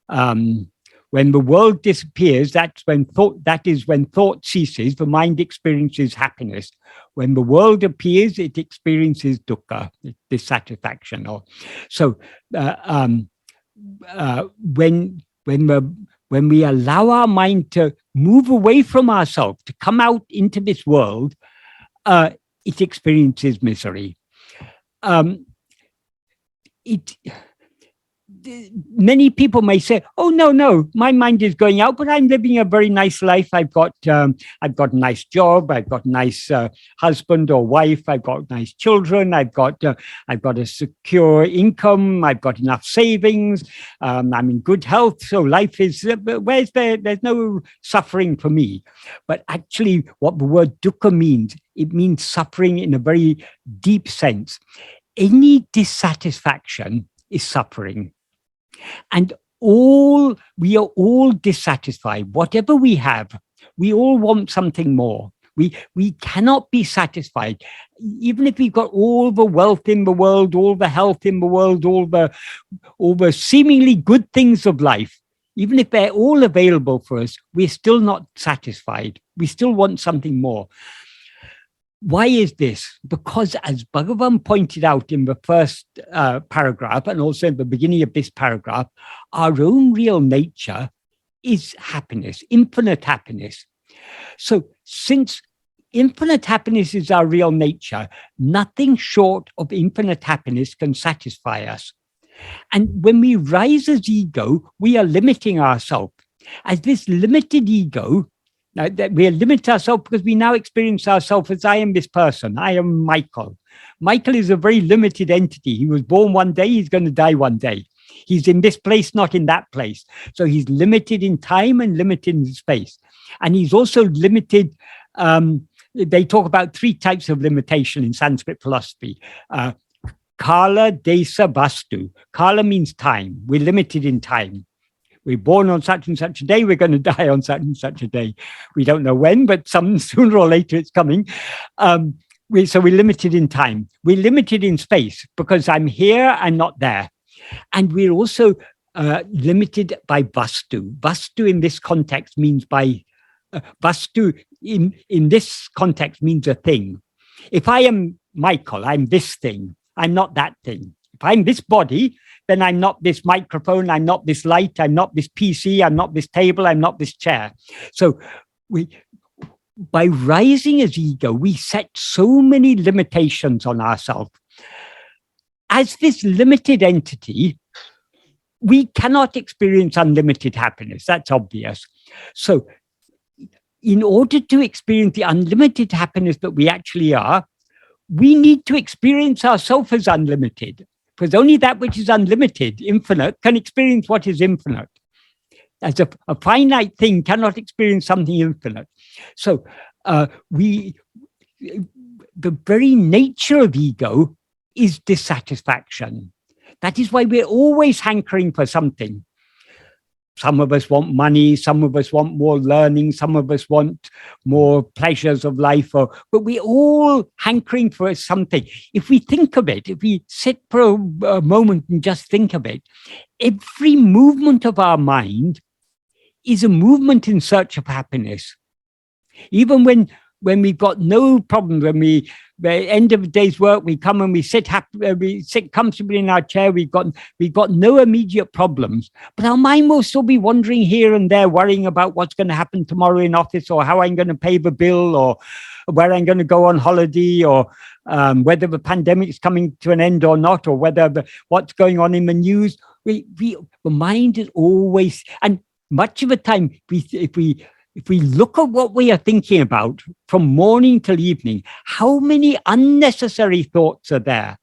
when the world disappears, that is when thought ceases, the mind experiences happiness. When the world appears, it experiences dukkha, dissatisfaction. So when we allow our mind to move away from ourselves, to come out into this world, it experiences misery. Many people may say, "Oh no, my mind is going out, but I'm living a very nice life. I've got a nice job. I've got a nice husband or wife. I've got nice children. I've got a secure income. I've got enough savings. I'm in good health. So life is there's no suffering for me." But actually, what the word dukkha means, it means suffering in a very deep sense. Any dissatisfaction is suffering. And we are all dissatisfied. Whatever we have, we all want something more. We cannot be satisfied. Even if we've got all the wealth in the world, all the health in the world, all the seemingly good things of life, even if they're all available for us, we're still not satisfied. We still want something more. Why is this? Because as Bhagavan pointed out in the first paragraph, and also in the beginning of this paragraph, our own real nature is happiness, infinite happiness. So since infinite happiness is our real nature, nothing short of infinite happiness can satisfy us. And when we rise as ego, we are limiting ourselves. As this limited ego, now, that we limit ourselves because we now experience ourselves as I am this person. I am Michael. Michael is a very limited entity. He was born one day, he's going to die one day. He's in this place, not in that place. So he's limited in time and limited in space. And he's also limited. They talk about 3 types of limitation in Sanskrit philosophy. Kala, Desa, Vastu. Kala means time. We're limited in time. We're born on such and such a day. We're going to die on such and such a day. We don't know when, but sooner or later it's coming. So we're limited in time. We're limited in space because I'm here, I'm not there. And we're also limited by Vastu. Vastu in this context means Vastu in this context means a thing. If I am Michael, I'm this thing. I'm not that thing. If I'm this body, then I'm not this microphone, I'm not this light, I'm not this PC, I'm not this table, I'm not this chair. So by rising as ego, we set so many limitations on ourselves. As this limited entity, we cannot experience unlimited happiness. That's obvious. So in order to experience the unlimited happiness that we actually are, we need to experience ourselves as unlimited, because only that which is unlimited, infinite, can experience what is infinite. As a finite thing cannot experience something infinite. So the very nature of ego is dissatisfaction. That is why we're always hankering for something. Some of us want money, some of us want more learning, some of us want more pleasures of life, but we're all hankering for something. If we think of it, if we sit for a moment and just think of it, every movement of our mind is a movement in search of happiness. Even when we've got no problem, when the end of the day's work, we come and we sit comfortably in our chair, we've got no immediate problems, but our mind will still be wandering here and there, worrying about what's going to happen tomorrow in office, or how I'm going to pay the bill, or where I'm going to go on holiday, or whether the pandemic is coming to an end or not, or what's going on in the news. The mind is always, and much of the time, if we look at what we are thinking about from morning till evening, how many unnecessary thoughts are there?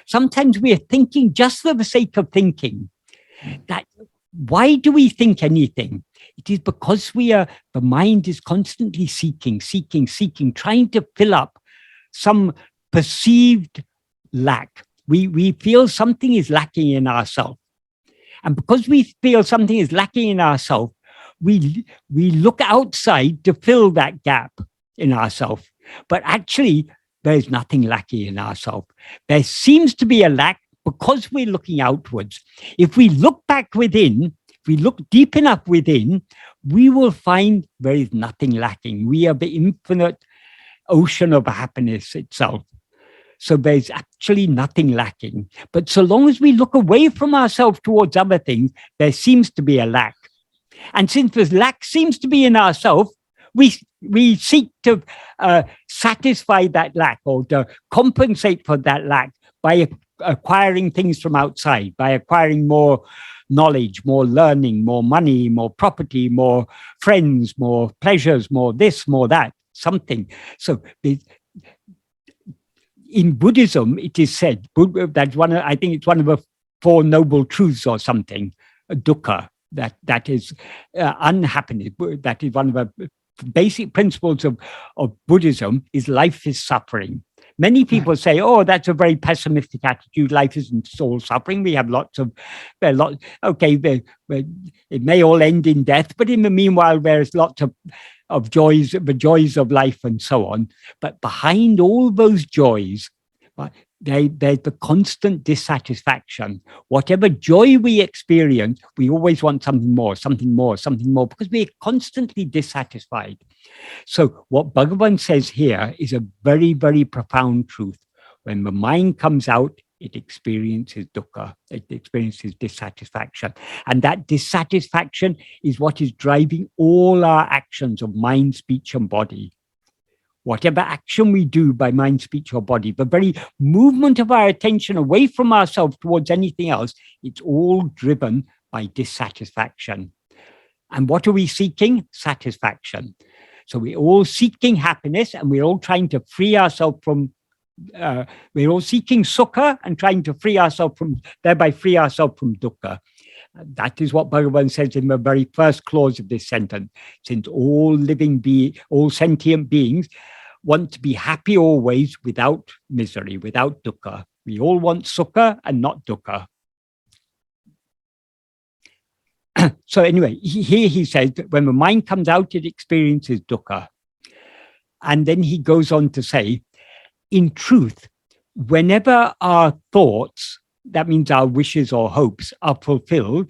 Sometimes we are thinking just for the sake of thinking. Why do we think anything? It is because the mind is constantly seeking, trying to fill up some perceived lack. We feel something is lacking in ourselves. And because we feel something is lacking in ourselves, we look outside to fill that gap in ourselves. But actually, there's nothing lacking in ourselves. There seems to be a lack because we're looking outwards. If we look back within, if we look deep enough within, we will find there is nothing lacking. We are the infinite ocean of happiness itself. So there's actually nothing lacking. But so long as we look away from ourselves towards other things, there seems to be a lack. And since this lack seems to be in ourselves, we seek to satisfy that lack, or to compensate for that lack by acquiring things from outside, by acquiring more knowledge, more learning, more money, more property, more friends, more pleasures, more this, more that, something. So in Buddhism, it is said, I think it's one of the 4 noble truths or something, dukkha. That is unhappiness. That is one of the basic principles of Buddhism, is life is suffering. Many people say, oh, that's a very pessimistic attitude. Life isn't all suffering. We have it may all end in death, but in the meanwhile, there's lots of joys, the joys of life and so on. But behind all those joys, there's the constant dissatisfaction. Whatever joy we experience, we always want something more, because we're constantly dissatisfied. So what Bhagavan says here is a very, very profound truth. When the mind comes out, it experiences dukkha, it experiences dissatisfaction. And that dissatisfaction is what is driving all our actions of mind, speech, and body. Whatever action we do by mind, speech, or body, the very movement of our attention away from ourselves towards anything else, it's all driven by dissatisfaction. And what are we seeking? Satisfaction. So we're all seeking happiness, and we're all trying to free ourselves from We're all seeking sukha and trying to thereby free ourselves from dukkha. That is what Bhagavan says in the very first clause of this sentence. Since all sentient beings want to be happy always without misery, without dukkha. We all want sukha and not dukkha. So anyway, here he says that when the mind comes out, it experiences dukkha. And then he goes on to say, in truth, whenever our thoughts, that means our wishes or hopes, are fulfilled,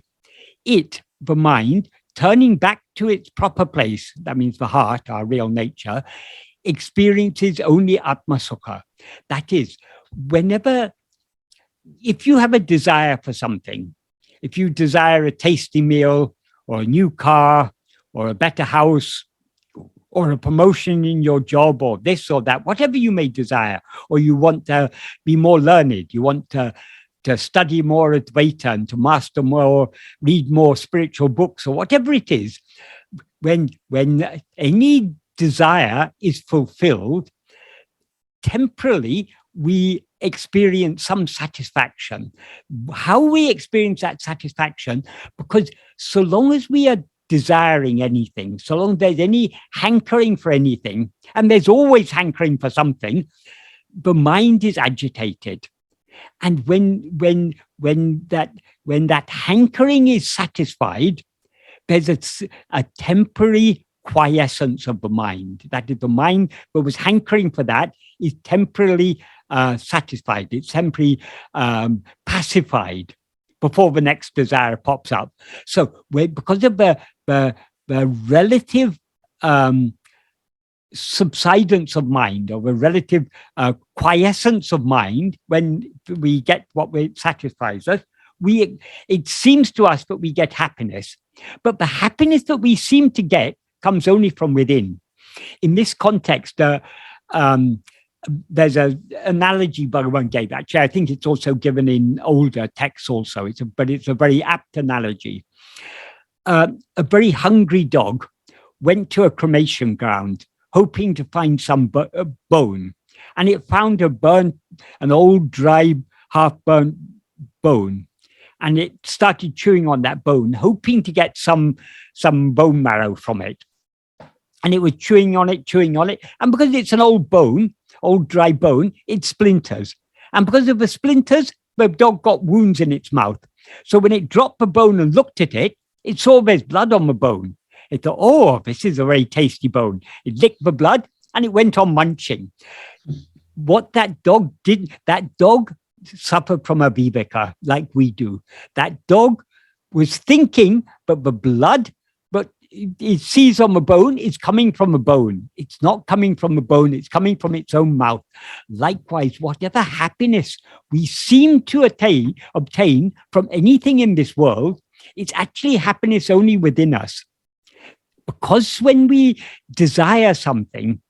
the mind, turning back to its proper place, that means the heart, our real nature, experiences only Atma-sukha. That is, if you have a desire for something, if you desire a tasty meal or a new car or a better house or a promotion in your job or this or that, whatever you may desire, or you want to be more learned, you want to study more Advaita and to master more, read more spiritual books or whatever it is, when any desire is fulfilled, temporarily we experience some satisfaction. How we experience that satisfaction? Because so long as we are desiring anything, so long as there's any hankering for anything, and there's always hankering for something, the mind is agitated. And when that hankering is satisfied, there's a temporary quiescence of the mind. That is, the mind that was hankering for that is temporarily satisfied. It's temporarily pacified before the next desire pops up. So because of the relative subsidence of mind, or the relative quiescence of mind, when we get what satisfies us, it seems to us that we get happiness. But the happiness that we seem to get comes only from within. In this context, there's an analogy Bhagavan gave. Actually, I think it's also given in older texts also. But it's a very apt analogy. A very hungry dog went to a cremation ground, hoping to find some bone, and it found an old, dry, half-burnt bone, and it started chewing on that bone, hoping to get some bone marrow from it. And it was chewing on it, and because it's an old bone, old dry bone, it splinters. And because of the splinters, the dog got wounds in its mouth. So when it dropped the bone and looked at it, it saw there's blood on the bone. It thought, oh, this is a very tasty bone. It licked the blood and it went on munching. What that dog did, that dog suffered from a viveka, like we do. That dog was thinking, but the blood, but it sees on the bone, it's coming from the bone. It's not coming from the bone, it's coming from its own mouth. Likewise, whatever happiness we seem to obtain from anything in this world, it's actually happiness only within us. Because when we desire something,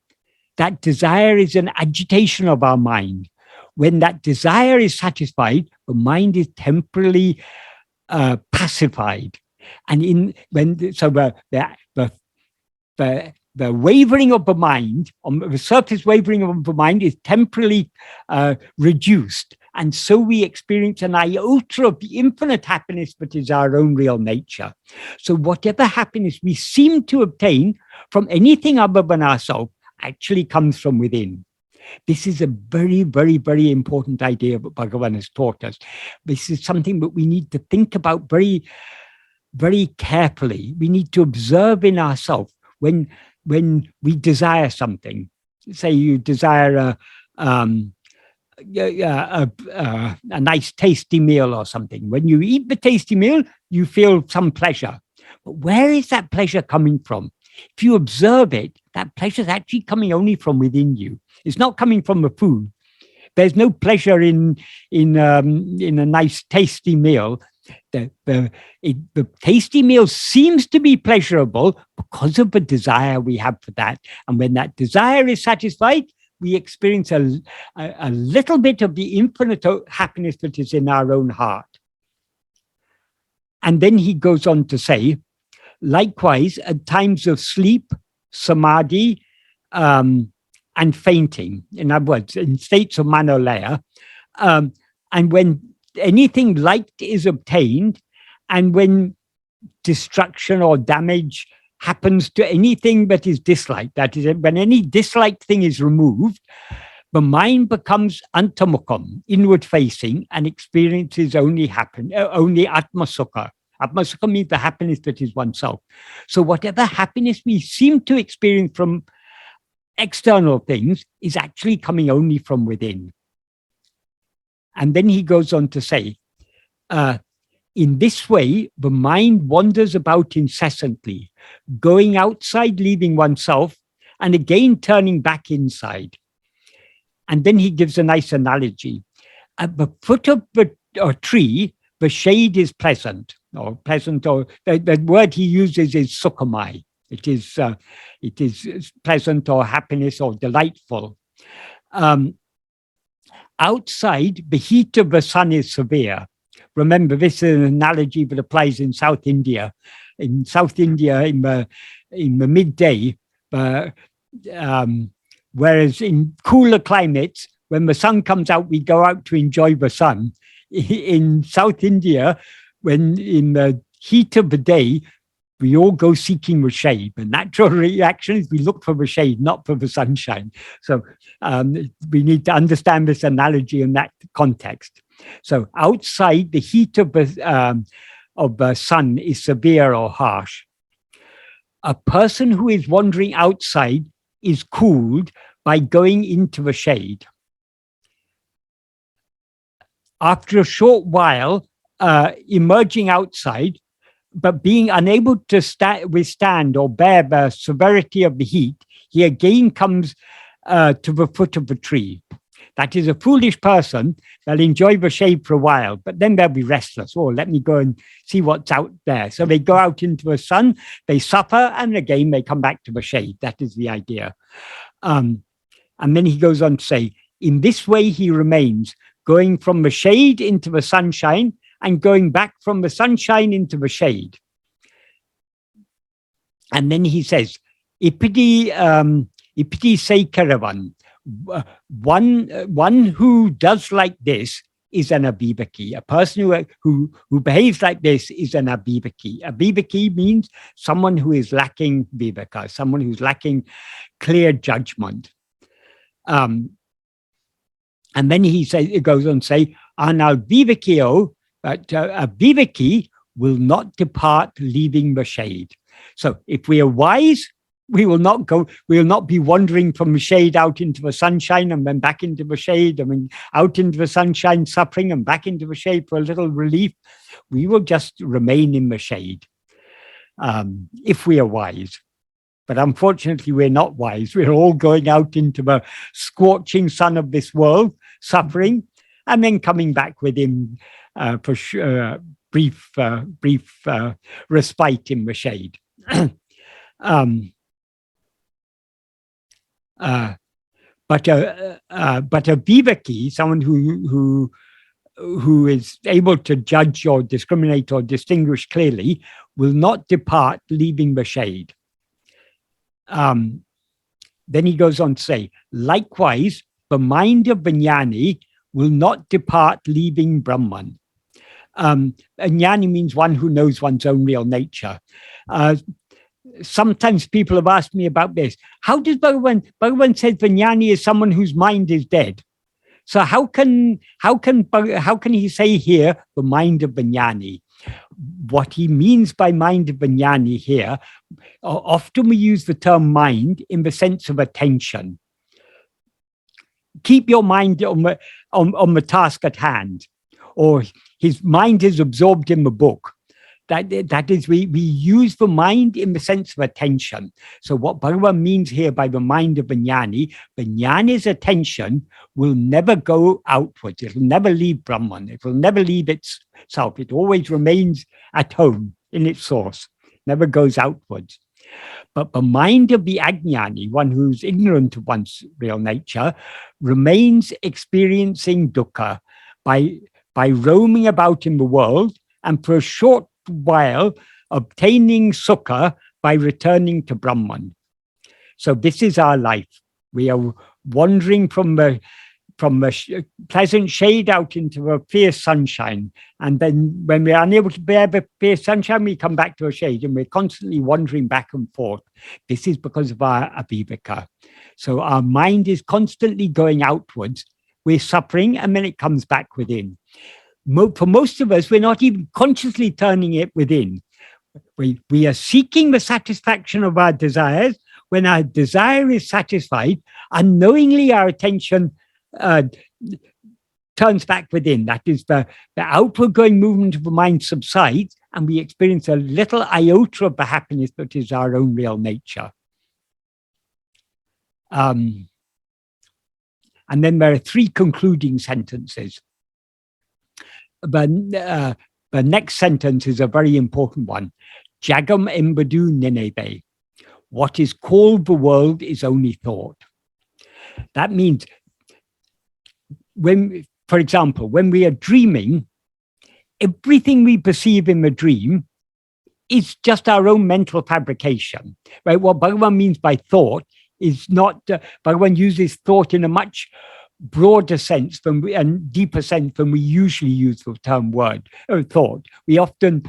that desire is an agitation of our mind. When that desire is satisfied, the mind is temporarily pacified. And the wavering of the mind, the surface wavering of the mind, is temporarily reduced. And so we experience an iota of the infinite happiness that is our own real nature. So whatever happiness we seem to obtain from anything other than ourselves actually comes from within. This is a very, very, very important idea that Bhagavan has taught us. This is something that we need to think about very, very carefully. We need to observe in ourselves when we desire something. Say you desire a nice tasty meal or something. When you eat the tasty meal, you feel some pleasure. But where is that pleasure coming from? If you observe it, that pleasure is actually coming only from within you. It's not coming from the food. There's no pleasure in a nice tasty meal. The tasty meal seems to be pleasurable because of the desire we have for that. And when that desire is satisfied, we experience a little bit of the infinite happiness that is in our own heart. And then he goes on to say, likewise, at times of sleep, samadhi, and and fainting. In other words, in states of manolaya. And when anything liked is obtained, and when destruction or damage happens to anything that is disliked, that is, when any disliked thing is removed, the mind becomes antamukam, inward facing, and experiences only atma-sukha. Atma-sukha means the happiness that is oneself. So whatever happiness we seem to experience from external things is actually coming only from within. And then he goes on to say, in this way, the mind wanders about incessantly, going outside, leaving oneself, and again turning back inside. And then he gives a nice analogy. At the foot of the tree, the shade is pleasant, or the word he uses is sukhamai. It is pleasant or happiness or delightful. Outside, the heat of the sun is severe. Remember, this is an analogy that applies in South India. In South India, in the midday, whereas in cooler climates, when the sun comes out, we go out to enjoy the sun. In South India, when in the heat of the day, we all go seeking the shade. The natural reaction is we look for the shade, not for the sunshine. So we need to understand this analogy in that context. So outside, the heat of the sun is severe or harsh. A person who is wandering outside is cooled by going into the shade. After a short while, emerging outside, but being unable to withstand or bear the severity of the heat, he again comes to the foot of the tree. That is a foolish person. They'll enjoy the shade for a while, but then they'll be restless. Oh, let me go and see what's out there. So they go out into the sun, they suffer, and again they come back to the shade. That is the idea. And then he goes on to say, in this way he remains, going from the shade into the sunshine and going back from the sunshine into the shade. And then he says, Ipiti Seikaravan, one who does like this is an abhivaki. A person who behaves like this is an abhivaki. Abhivaki means someone who is lacking viveka, someone who's lacking clear judgment. And then it goes on to say, Anal-vivakio, a vivaki will not depart leaving the shade. So if we are wise, we will not be wandering from the shade out into the sunshine and then back into the shade, and then out into the sunshine suffering and back into the shade for a little relief. We will just remain in the shade if we are wise. But unfortunately, we're not wise. We're all going out into the scorching sun of this world, suffering, and then coming back within for brief respite in the shade. But a vivaki, someone who is able to judge or discriminate or distinguish clearly, will not depart leaving the shade. Then he goes on to say, likewise, the mind of the jnani will not depart leaving Brahman. Jnani means one who knows one's own real nature. Sometimes people have asked me about this. How does Bhagavan says the jnani is someone whose mind is dead? So how can he say here the mind of the jnani? What he means by mind of the jnani here, often we use the term mind in the sense of attention. Keep your mind on the task at hand, or his mind is absorbed in the book. That is, we use the mind in the sense of attention. So what Bhagavan means here by the mind of the jnani's attention will never go outwards. It will never leave Brahman. It will never leave itself. It always remains at home in its source, never goes outwards. But the mind of the ajnani, one who's ignorant of one's real nature, remains experiencing dukkha by roaming about in the world, and for a short while obtaining sukha by returning to Brahman. So this is our life. We are wandering from a pleasant shade out into a fierce sunshine. And then when we are unable to bear the fierce sunshine, we come back to a shade, and we're constantly wandering back and forth. This is because of our aviveka. So our mind is constantly going outwards. We're suffering, and then it comes back within. For most of us, we're not even consciously turning it within. We are seeking the satisfaction of our desires. When our desire is satisfied, unknowingly our attention turns back within. That is, the outward going movement of the mind subsides, and we experience a little iota of the happiness that is our own real nature. And then there are 3 concluding sentences. The next sentence is a very important one. Jagam embadu nenebe. What is called the world is only thought. That means, for example, when we are dreaming, everything we perceive in the dream is just our own mental fabrication. Right? What Bhagavan means by thought is not, Bhagavan uses thought in a much broader sense and deeper sense than we usually use the term thought. We often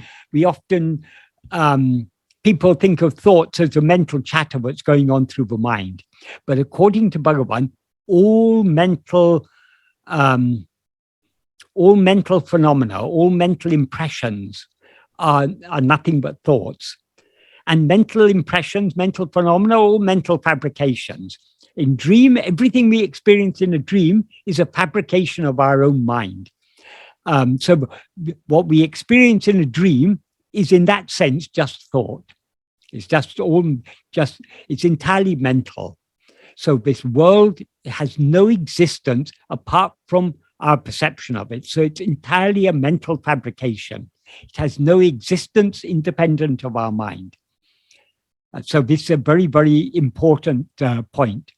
people think of thoughts as a mental chatter that's going on through the mind. But according to Bhagavan, all mental phenomena, all mental impressions are nothing but thoughts. And mental impressions, mental phenomena, all mental fabrications. In dream, everything we experience in a dream is a fabrication of our own mind. So what we experience in a dream is, in that sense, just thought. It's it's entirely mental. So this world has no existence apart from our perception of it. So it's entirely a mental fabrication. It has no existence independent of our mind. So this is a very, very important point.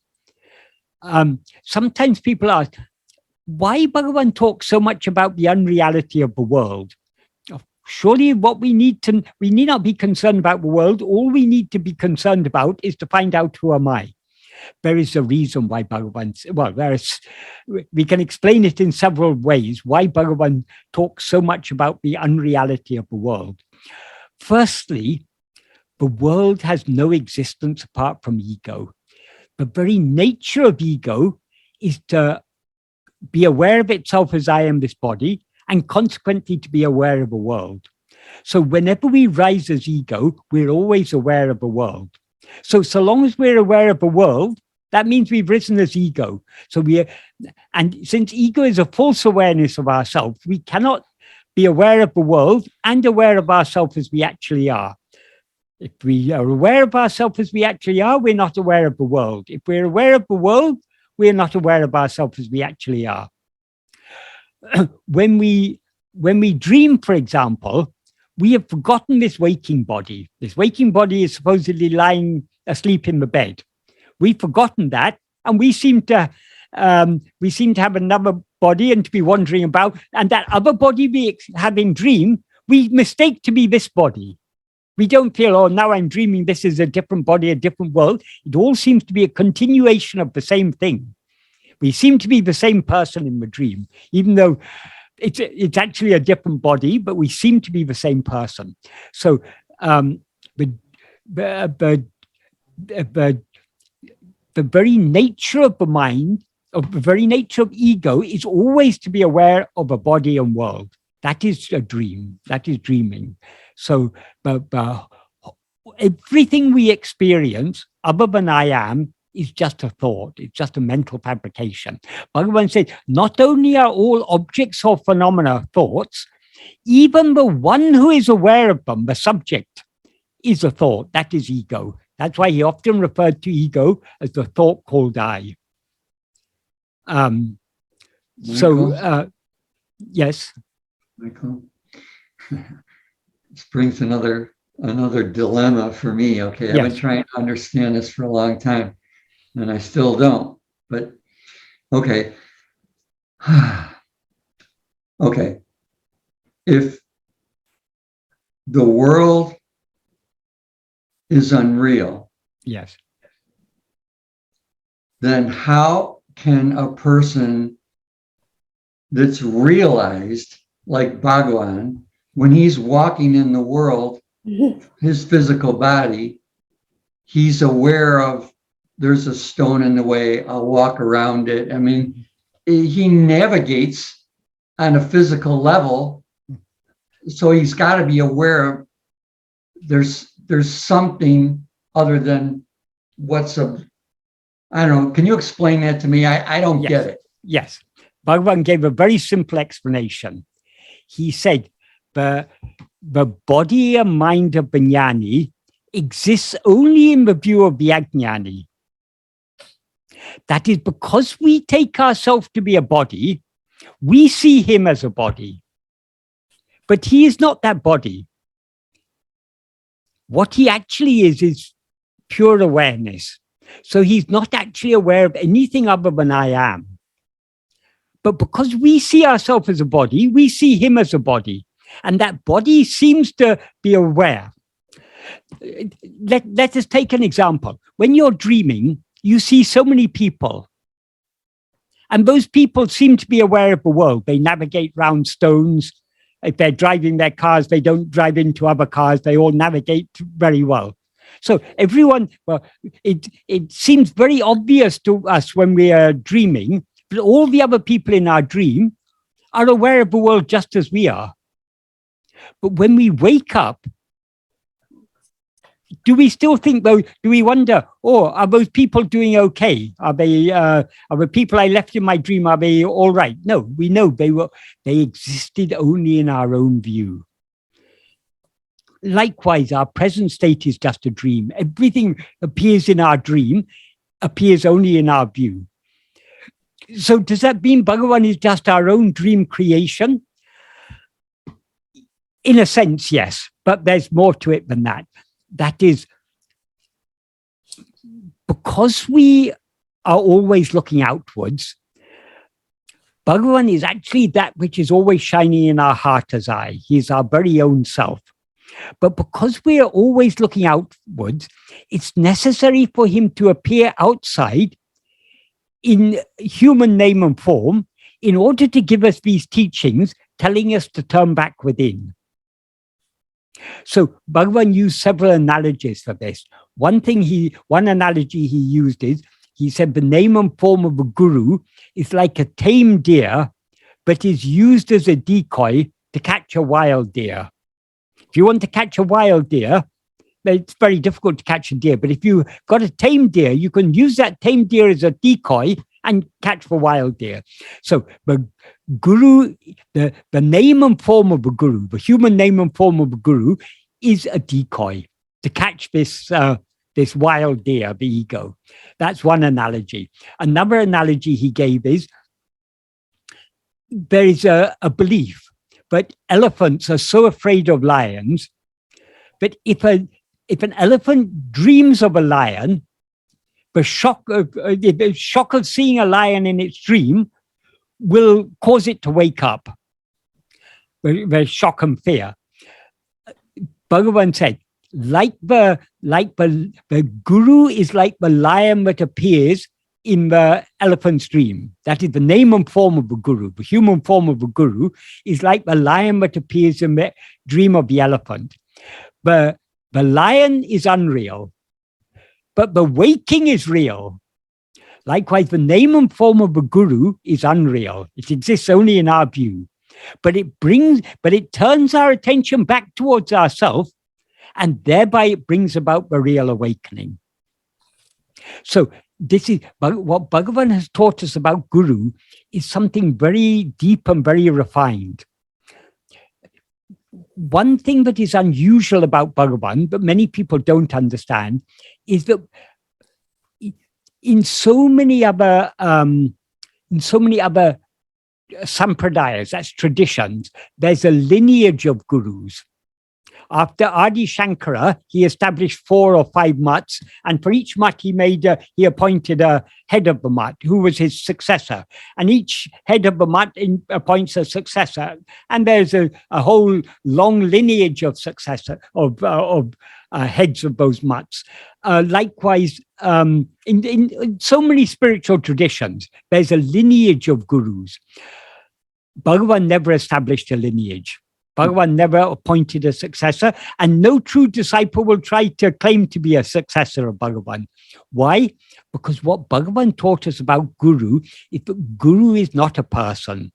Sometimes people ask, why Bhagavan talks so much about the unreality of the world? Surely we need not be concerned about the world. All we need to be concerned about is to find out who am I. There is a reason why Bhagavan, we can explain it in several ways, why Bhagavan talks so much about the unreality of the world. Firstly, the world has no existence apart from ego. The very nature of ego is to be aware of itself as I am this body, and consequently to be aware of the world. So whenever we rise as ego, we're always aware of the world. So long as we're aware of the world, that means we've risen as ego. And since ego is a false awareness of ourselves, we cannot be aware of the world and aware of ourselves as we actually are. If we are aware of ourselves as we actually are, we're not aware of the world. If we're aware of the world, we're not aware of ourselves as we actually are. When we dream, for example, we have forgotten this waking body. This waking body is supposedly lying asleep in the bed. We've forgotten that, and we seem to have another body and to be wandering about. And that other body we have in dream, we mistake to be this body. We don't feel, oh, now I'm dreaming this is a different body, a different world. It all seems to be a continuation of the same thing. We seem to be the same person in the dream, even though it's actually a different body, but we seem to be the same person. So the very nature of the mind, of the very nature of ego, is always to be aware of a body and world. That is a dream. That is dreaming. So everything we experience other than I am is just a thought. It's just a mental fabrication. Bhagavan says, not only are all objects or phenomena thoughts, even the one who is aware of them, the subject, is a thought. That is ego. That's why he often referred to ego as the thought called I. Yes. Michael, this brings another dilemma for me. Okay, yes. I've been trying to understand this for a long time, and I still don't. But okay, okay. If the world is unreal, yes, then how can a person that's realized, like Bhagavan, when he's walking in the world, his physical body, he's aware of there's a stone in the way, I'll walk around it. I mean, he navigates on a physical level, so he's got to be aware of there's something other than what's I don't know. Can you explain that to me? I don't get it. Yes. Bhagavan gave a very simple explanation. He said, the body and mind of Vijnani exists only in the view of the Ajnani. That is, because we take ourselves to be a body, we see him as a body. But he is not that body. What he actually is pure awareness. So he's not actually aware of anything other than I am. But because we see ourselves as a body, we see him as a body. And that body seems to be aware. Let us take an example. When you're dreaming, you see so many people. And those people seem to be aware of the world. They navigate round stones. If they're driving their cars, they don't drive into other cars. They all navigate very well. So everyone, well, it seems very obvious to us when we are dreaming, but all the other people in our dream are aware of the world just as we are. But when we wake up, do we still think, though, do we wonder, oh, are those people doing okay? Are the people I left in my dream, are they all right? No, we know they existed only in our own view. Likewise, our present state is just a dream. Everything appears in our dream, appears only in our view. So does that mean Bhagavan is just our own dream creation? In a sense, yes, but there's more to it than that. That is, because we are always looking outwards, Bhagavan is actually that which is always shining in our heart as I. He is our very own self. But because we are always looking outwards, it's necessary for him to appear outside in human name and form in order to give us these teachings, telling us to turn back within. So Bhagavan used several analogies for this. One analogy he used is, he said the name and form of a guru is like a tame deer, but is used as a decoy to catch a wild deer. If you want to catch a wild deer, it's very difficult to catch a deer. But if you've got a tame deer, you can use that tame deer as a decoy and catch the wild deer. So the guru, the name and form of a guru, the human name and form of a guru, is a decoy to catch this wild deer, the ego. That's one analogy. Another analogy he gave is, there is a belief, but elephants are so afraid of lions, but if an elephant dreams of a lion, the shock of seeing a lion in its dream will cause it to wake up. The shock and fear. Bhagavan said, like the guru is like the lion that appears in the elephant's dream. That is the name and form of the guru. The human form of the guru is like the lion that appears in the dream of the elephant. The lion is unreal, but the waking is real. Likewise, the name and form of the guru is unreal. It exists only in our view, but it turns our attention back towards ourselves, and thereby it brings about the real awakening. So this is what Bhagavan has taught us about guru, is something very deep and very refined. One thing that is unusual about Bhagavan, but many people don't understand, is that in so many other sampradayas, that's traditions, there's a lineage of gurus. After Adi Shankara, he established 4 or 5 mutts, and for each mutt he appointed a head of the mutt who was his successor. And each head of the mutt appoints a successor, and there's a whole long lineage of successor of heads of those mutts. Likewise, in so many spiritual traditions, there's a lineage of gurus. Bhagavan never established a lineage. Bhagavan never appointed a successor, and no true disciple will try to claim to be a successor of Bhagavan. Why? Because what Bhagavan taught us about Guru is that Guru is not a person.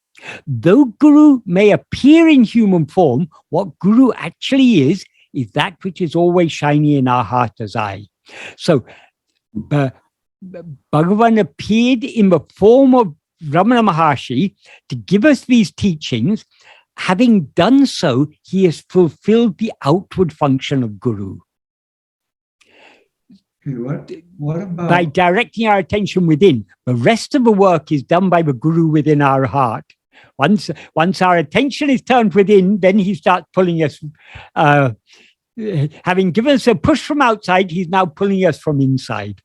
Though Guru may appear in human form, what Guru actually is that which is always shining in our heart as I. So Bhagavan appeared in the form of Ramana Maharshi to give us these teachings. Having done so, he has fulfilled the outward function of Guru. What about... By directing our attention within. The rest of the work is done by the Guru within our heart. Once our attention is turned within, then he starts pulling us. Having given us a push from outside, he's now pulling us from inside.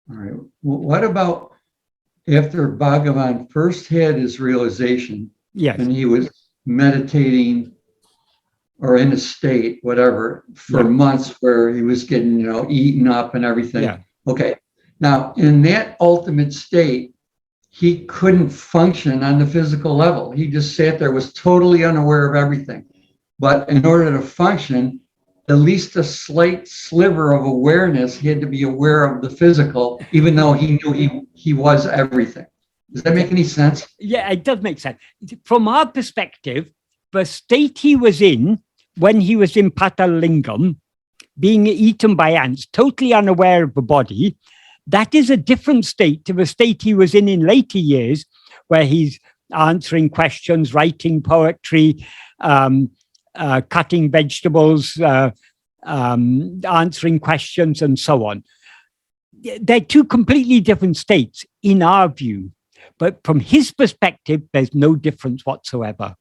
All right. Well, what about after Bhagavan first had his realization, yes, and he was meditating or in a state, whatever, for months where he was getting, eaten up and everything. Yeah. Okay. Now, in that ultimate state, he couldn't function on the physical level. He just sat there, was totally unaware of everything. But in order to function, at least a slight sliver of awareness, he had to be aware of the physical, even though he knew he was everything. Does that make any sense? Yeah, it does make sense. From our perspective, the state he was in when he was in Patalingam, being eaten by ants, totally unaware of the body, that is a different state to the state he was in later years, where he's answering questions, writing poetry, cutting vegetables, answering questions, and so on. They're 2 completely different states in our view. But from his perspective, there's no difference whatsoever.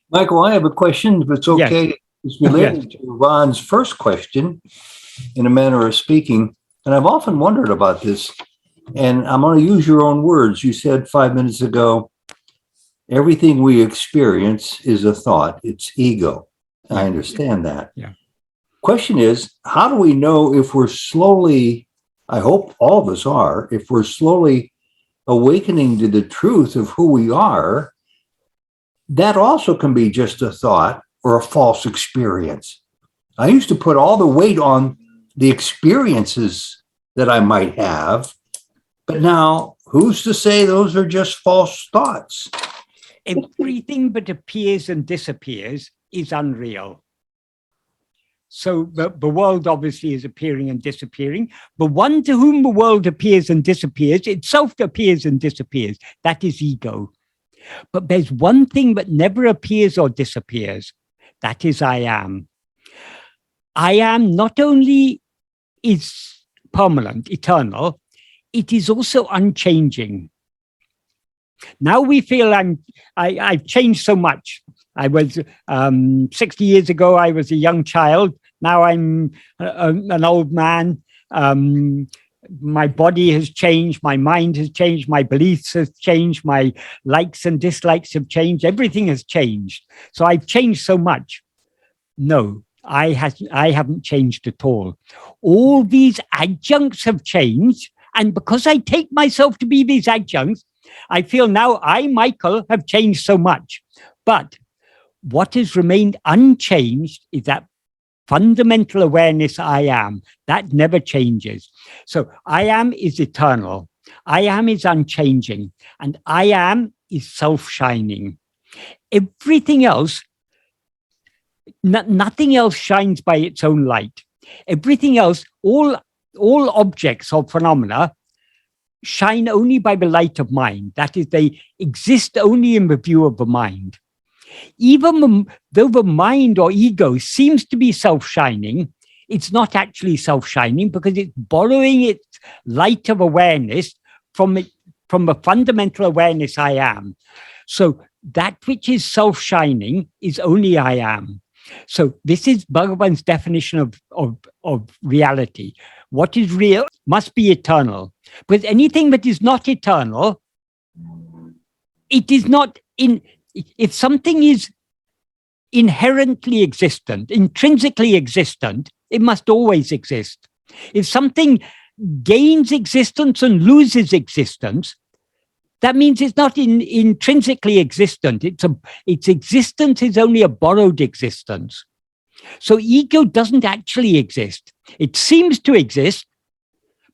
Michael, I have a question, if it's okay. Yes. It's related to Ron's first question, in a manner of speaking. And I've often wondered about this. And I'm going to use your own words. You said 5 minutes ago, everything we experience is a thought. It's ego. I understand that. Yeah. Question is, how do we know if we're slowly, I hope all of us are, if we're slowly awakening to the truth of who we are? That also can be just a thought or a false experience. I used to put all the weight on the experiences that I might have, but now who's to say those are just false thoughts? Everything that appears and disappears is unreal. So the world obviously is appearing and disappearing. The one to whom the world appears and disappears, itself appears and disappears. That is ego. But there's one thing that never appears or disappears. That is I am. I am not only is permanent, eternal, it is also unchanging. Now we feel I've changed so much. I was 60 years ago, I was a young child. Now I'm an old man. My body has changed. My mind has changed. My beliefs have changed. My likes and dislikes have changed. Everything has changed. So I've changed so much. No, I haven't changed at all. All these adjuncts have changed. And because I take myself to be these adjuncts, I feel now I, Michael, have changed so much. But what has remained unchanged is that fundamental awareness I am. That never changes. So I am is eternal. I am is unchanging. And I am is self-shining. Everything else, nothing else shines by its own light. Everything else, all objects or phenomena shine only by the light of mind. That is, they exist only in the view of the mind. Even though the mind or ego seems to be self-shining, it's not actually self-shining because it's borrowing its light of awareness from the fundamental awareness I am. So that which is self-shining is only I am. So this is Bhagavan's definition of reality. What is real must be eternal. Because anything that is not eternal, it is not in. If something is inherently existent, intrinsically existent, it must always exist. If something gains existence and loses existence, that means it's not intrinsically existent. Its existence is only a borrowed existence. So ego doesn't actually exist. It seems to exist,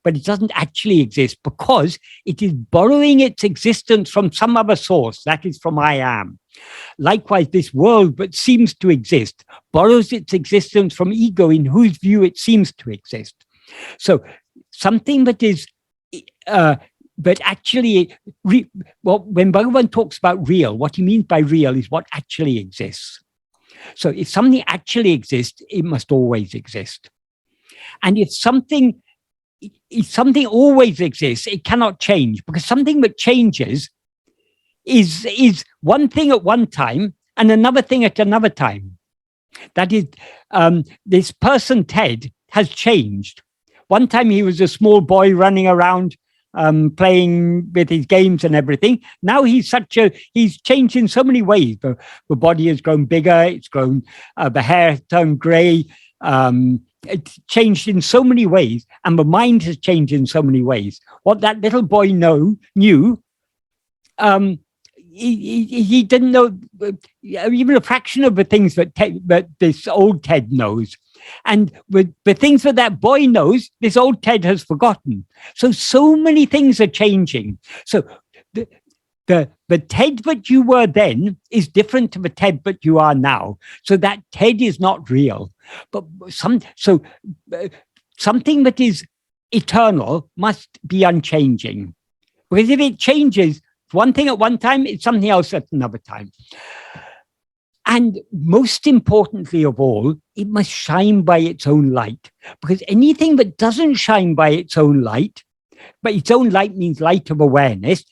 but it doesn't actually exist because it is borrowing its existence from some other source, that is from I am. Likewise, this world that seems to exist borrows its existence from ego, in whose view it seems to exist. So something that is, but actually, when Bhagavan talks about real, what he means by real is what actually exists. So if something actually exists, it must always exist. And if something always exists, it cannot change, because something that changes is one thing at one time and another thing at another time. That is, this person, Ted, has changed. One time he was a small boy running around playing with his games and everything. Now he's changed in so many ways. The body has grown bigger, it's grown, the hair has turned gray, it's changed in so many ways, and the mind has changed in so many ways. What that little boy knew, he didn't know even a fraction of the things that this old Ted knows. And with the things that boy knows, this old Ted has forgotten. So many things are changing. So the Ted that you were then is different to the Ted that you are now. So that Ted is not real. But something that is eternal must be unchanging. Because if it changes one thing at one time, it's something else at another time. And most importantly of all, it must shine by its own light. Because anything that doesn't shine by its own light, but its own light means light of awareness,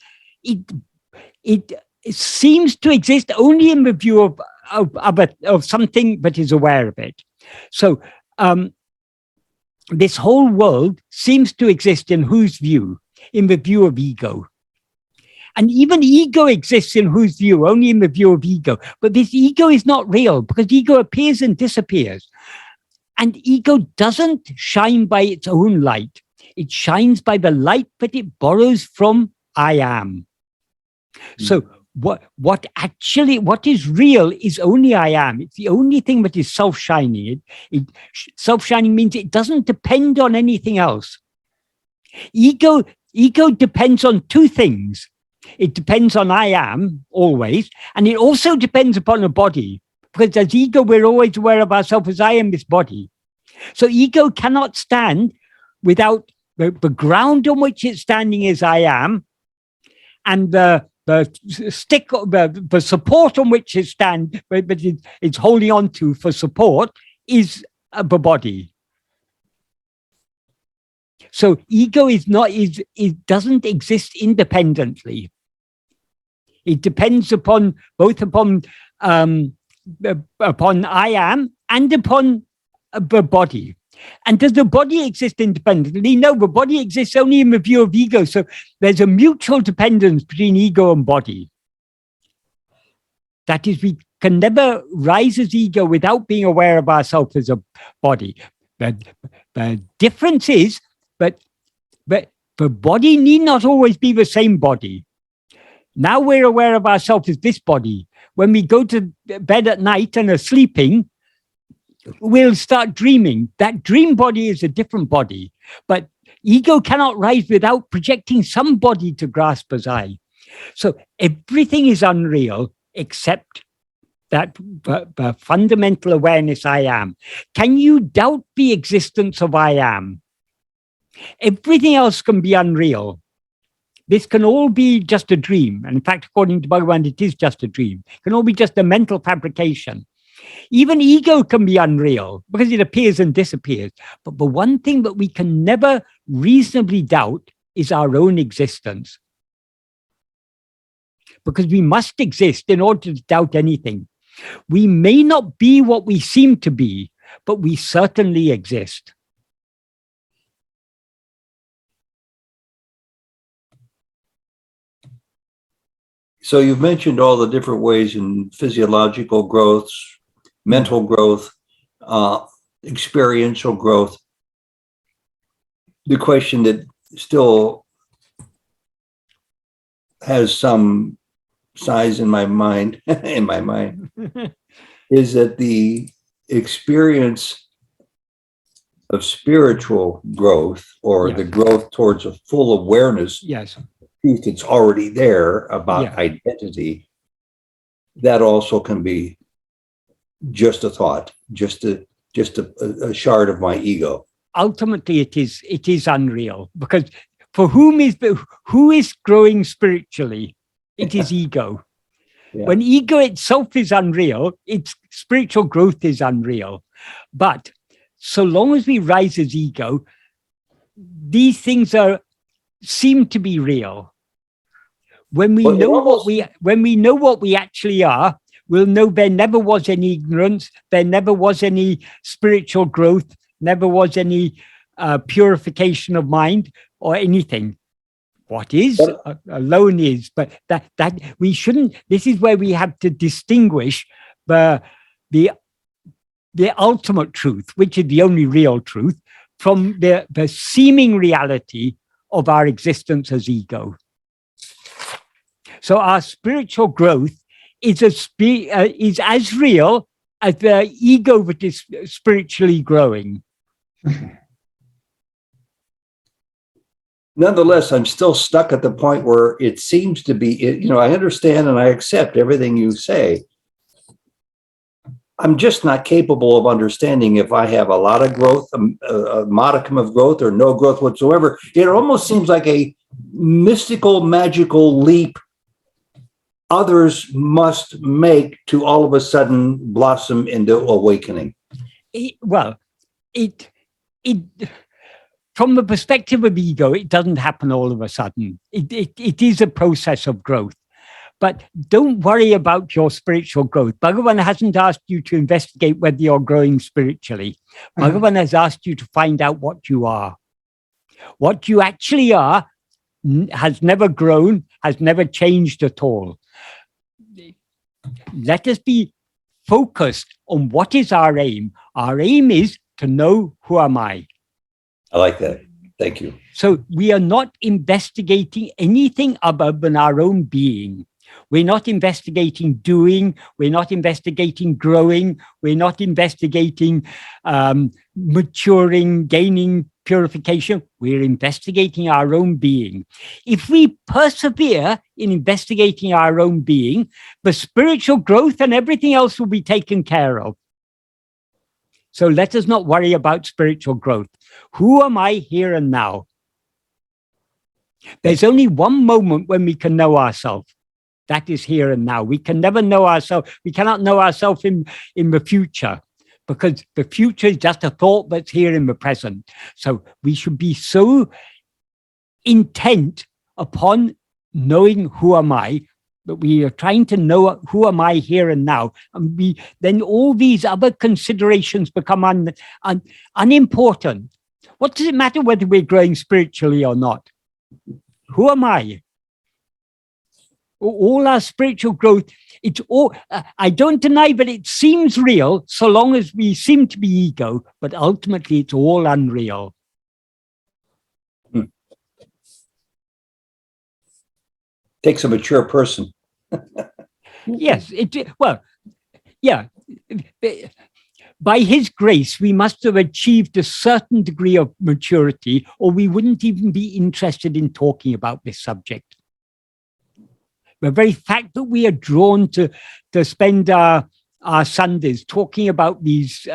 it seems to exist only in the view of something that is aware of it. So this whole world seems to exist in whose view? In the view of ego. And even ego exists in whose view? Only in the view of ego. But this ego is not real, because ego appears and disappears. And ego doesn't shine by its own light. It shines by the light that it borrows from I am. So what is real is only I am. It's the only thing that is self-shining. Self-shining means it doesn't depend on anything else. Ego depends on two things. It depends on I am, always, and it also depends upon a body, because as ego, we're always aware of ourselves as I am this body. So ego cannot stand without the ground on which it's standing is I am, and the stick, the support on which it stands, but it's holding on to for support, is the body. So ego it doesn't exist independently. It depends upon both upon I am and upon the body. And does the body exist independently? No, the body exists only in the view of ego. So there's a mutual dependence between ego and body. That is, we can never rise as ego without being aware of ourselves as a body. The difference is but the body need not always be the same body. Now we're aware of ourselves as this body. When we go to bed at night and are sleeping, we'll start dreaming. That dream body is a different body. But ego cannot rise without projecting some body to grasp as I. So everything is unreal except that the fundamental awareness I am. Can you doubt the existence of I am? Everything else can be unreal. This can all be just a dream. And in fact, according to Bhagavan, it is just a dream. It can all be just a mental fabrication. Even ego can be unreal because it appears and disappears. But the one thing that we can never reasonably doubt is our own existence. because we must exist in order to doubt anything. We may not be what we seem to be, but we certainly exist. So you've mentioned all the different ways in physiological growth, mental growth, experiential growth. The question that still has some size in my mind, is that the experience of spiritual growth, or the growth towards a full awareness, truth that's already there about identity, that also can be just a thought, just a shard of my ego. Ultimately, it is unreal, because for who is growing spiritually? It is ego. When ego itself is unreal, its spiritual growth is unreal. But so long as we rise as ego, these things seem to be real. When we know what we actually are, we'll know there never was any ignorance, there never was any spiritual growth, never was any purification of mind or anything. What is alone is, but that we shouldn't. This is where we have to distinguish the ultimate truth, which is the only real truth, from the seeming reality of our existence as ego. So our spiritual growth is as real as the ego that is spiritually growing. Nonetheless, I'm still stuck at the point where it seems to be, I understand and I accept everything you say. I'm just not capable of understanding if I have a lot of growth, a modicum of growth, or no growth whatsoever. It almost seems like a mystical, magical leap others must make to all of a sudden blossom into awakening. From the perspective of ego, it doesn't happen all of a sudden. It is a process of growth. But don't worry about your spiritual growth. Bhagavan hasn't asked you to investigate whether you're growing spiritually. Bhagavan has asked you to find out what you are. What you actually are has never grown, has never changed at all. Let us be focused on what is our aim. Our aim is to know, who am I? I like that. Thank you. So we are not investigating anything other than our own being. We're not investigating doing. We're not investigating growing. We're not investigating maturing, gaining purification. We're investigating our own being. If we persevere in investigating our own being, the spiritual growth and everything else will be taken care of. So let us not worry about spiritual growth. Who am I here and now? There's only one moment when we can know ourselves. That is here and now. We can never know ourselves. We cannot know ourselves in the future, because the future is just a thought that's here in the present. So we should be so intent upon knowing who am I, that we are trying to know who am I here and now. And then all these other considerations become unimportant. What does it matter whether we're growing spiritually or not? Who am I? All our spiritual growth, it's all, I don't deny that it seems real so long as we seem to be ego, but ultimately it's all unreal. Takes a mature person. Yes, by his grace, we must have achieved a certain degree of maturity, or we wouldn't even be interested in talking about this subject. The very fact that we are drawn to spend our Sundays talking about these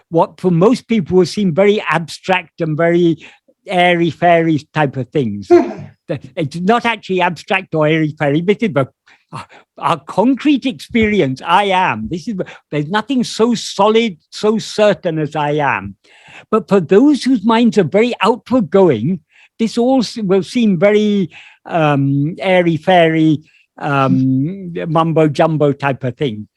what for most people will seem very abstract and very airy-fairy type of things. It's not actually abstract or airy-fairy, but our concrete experience, I am. There's nothing so solid, so certain as I am. But for those whose minds are very outward going, this all will seem very airy-fairy, mumbo jumbo type of thing.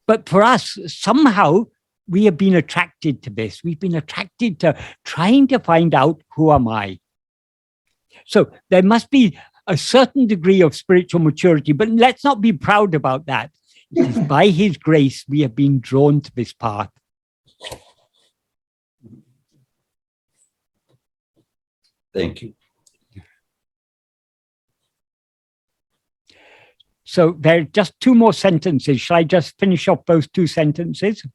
But for us, somehow we have been attracted to this. We've been attracted to trying to find out, who am I? So there must be a certain degree of spiritual maturity, but let's not be proud about that. It is by his grace we have been drawn to this path. Thank you. So there are just two more sentences. Shall I just finish off those two sentences?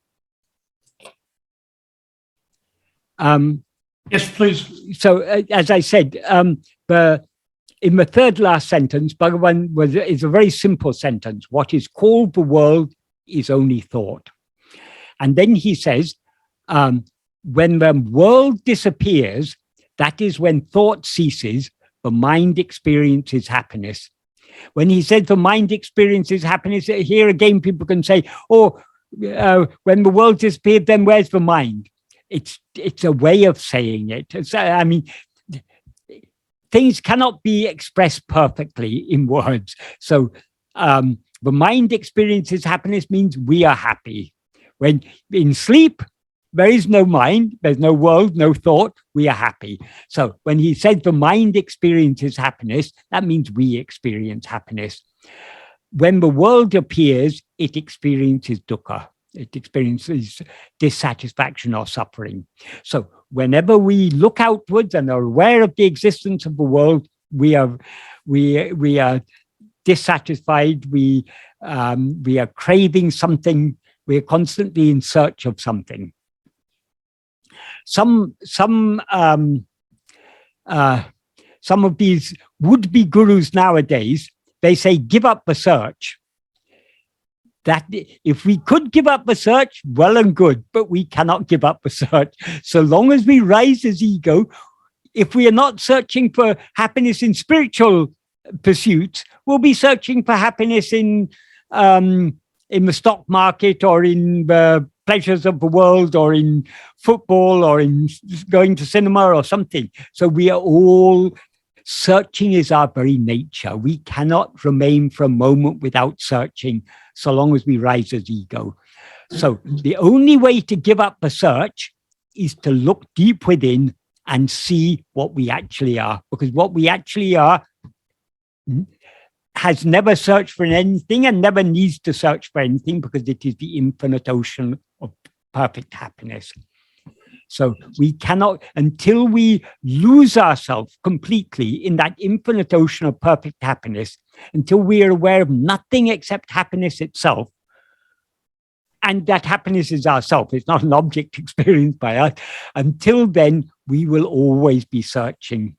Yes, please. So as I said, in the third last sentence, Bhagavan is a very simple sentence. What is called the world is only thought. And then he says, when the world disappears, that is when thought ceases, the mind experiences happiness. When he said the mind experiences happiness, here again people can say, oh, when the world disappeared, then where's the mind? It's a way of saying it. I mean, things cannot be expressed perfectly in words. So the mind experiences happiness means we are happy. When in sleep, there is no mind, there's no world, no thought, we are happy. So when he said the mind experiences happiness, that means we experience happiness. When the world appears, it experiences dukkha. It experiences dissatisfaction or suffering. So whenever we look outwards and are aware of the existence of the world, we are dissatisfied. We are craving something. We are constantly in search of something. Some of these would-be gurus nowadays, they say, give up the search. That if we could give up the search, well and good, but we cannot give up the search. So long as we rise as ego, if we are not searching for happiness in spiritual pursuits, we'll be searching for happiness in the stock market, or in the pleasures of the world, or in football, or in going to cinema or something. So we are all searching, is our very nature. We cannot remain for a moment without searching, so long as we rise as ego. So the only way to give up the search is to look deep within and see what we actually are, because what we actually are has never searched for anything and never needs to search for anything, because it is the infinite ocean of perfect happiness. So we cannot, until we lose ourselves completely in that infinite ocean of perfect happiness, until we are aware of nothing except happiness itself, and that happiness is ourself, it's not an object experienced by us, until then we will always be searching.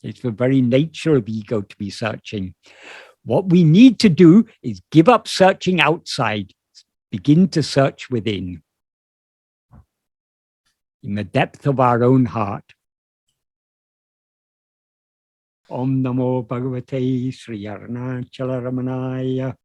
It's the very nature of ego to be searching. What we need to do is give up searching outside, begin to search within, in the depth of our own heart. Om Namo Bhagavate Sri Arunachala Ramanaya.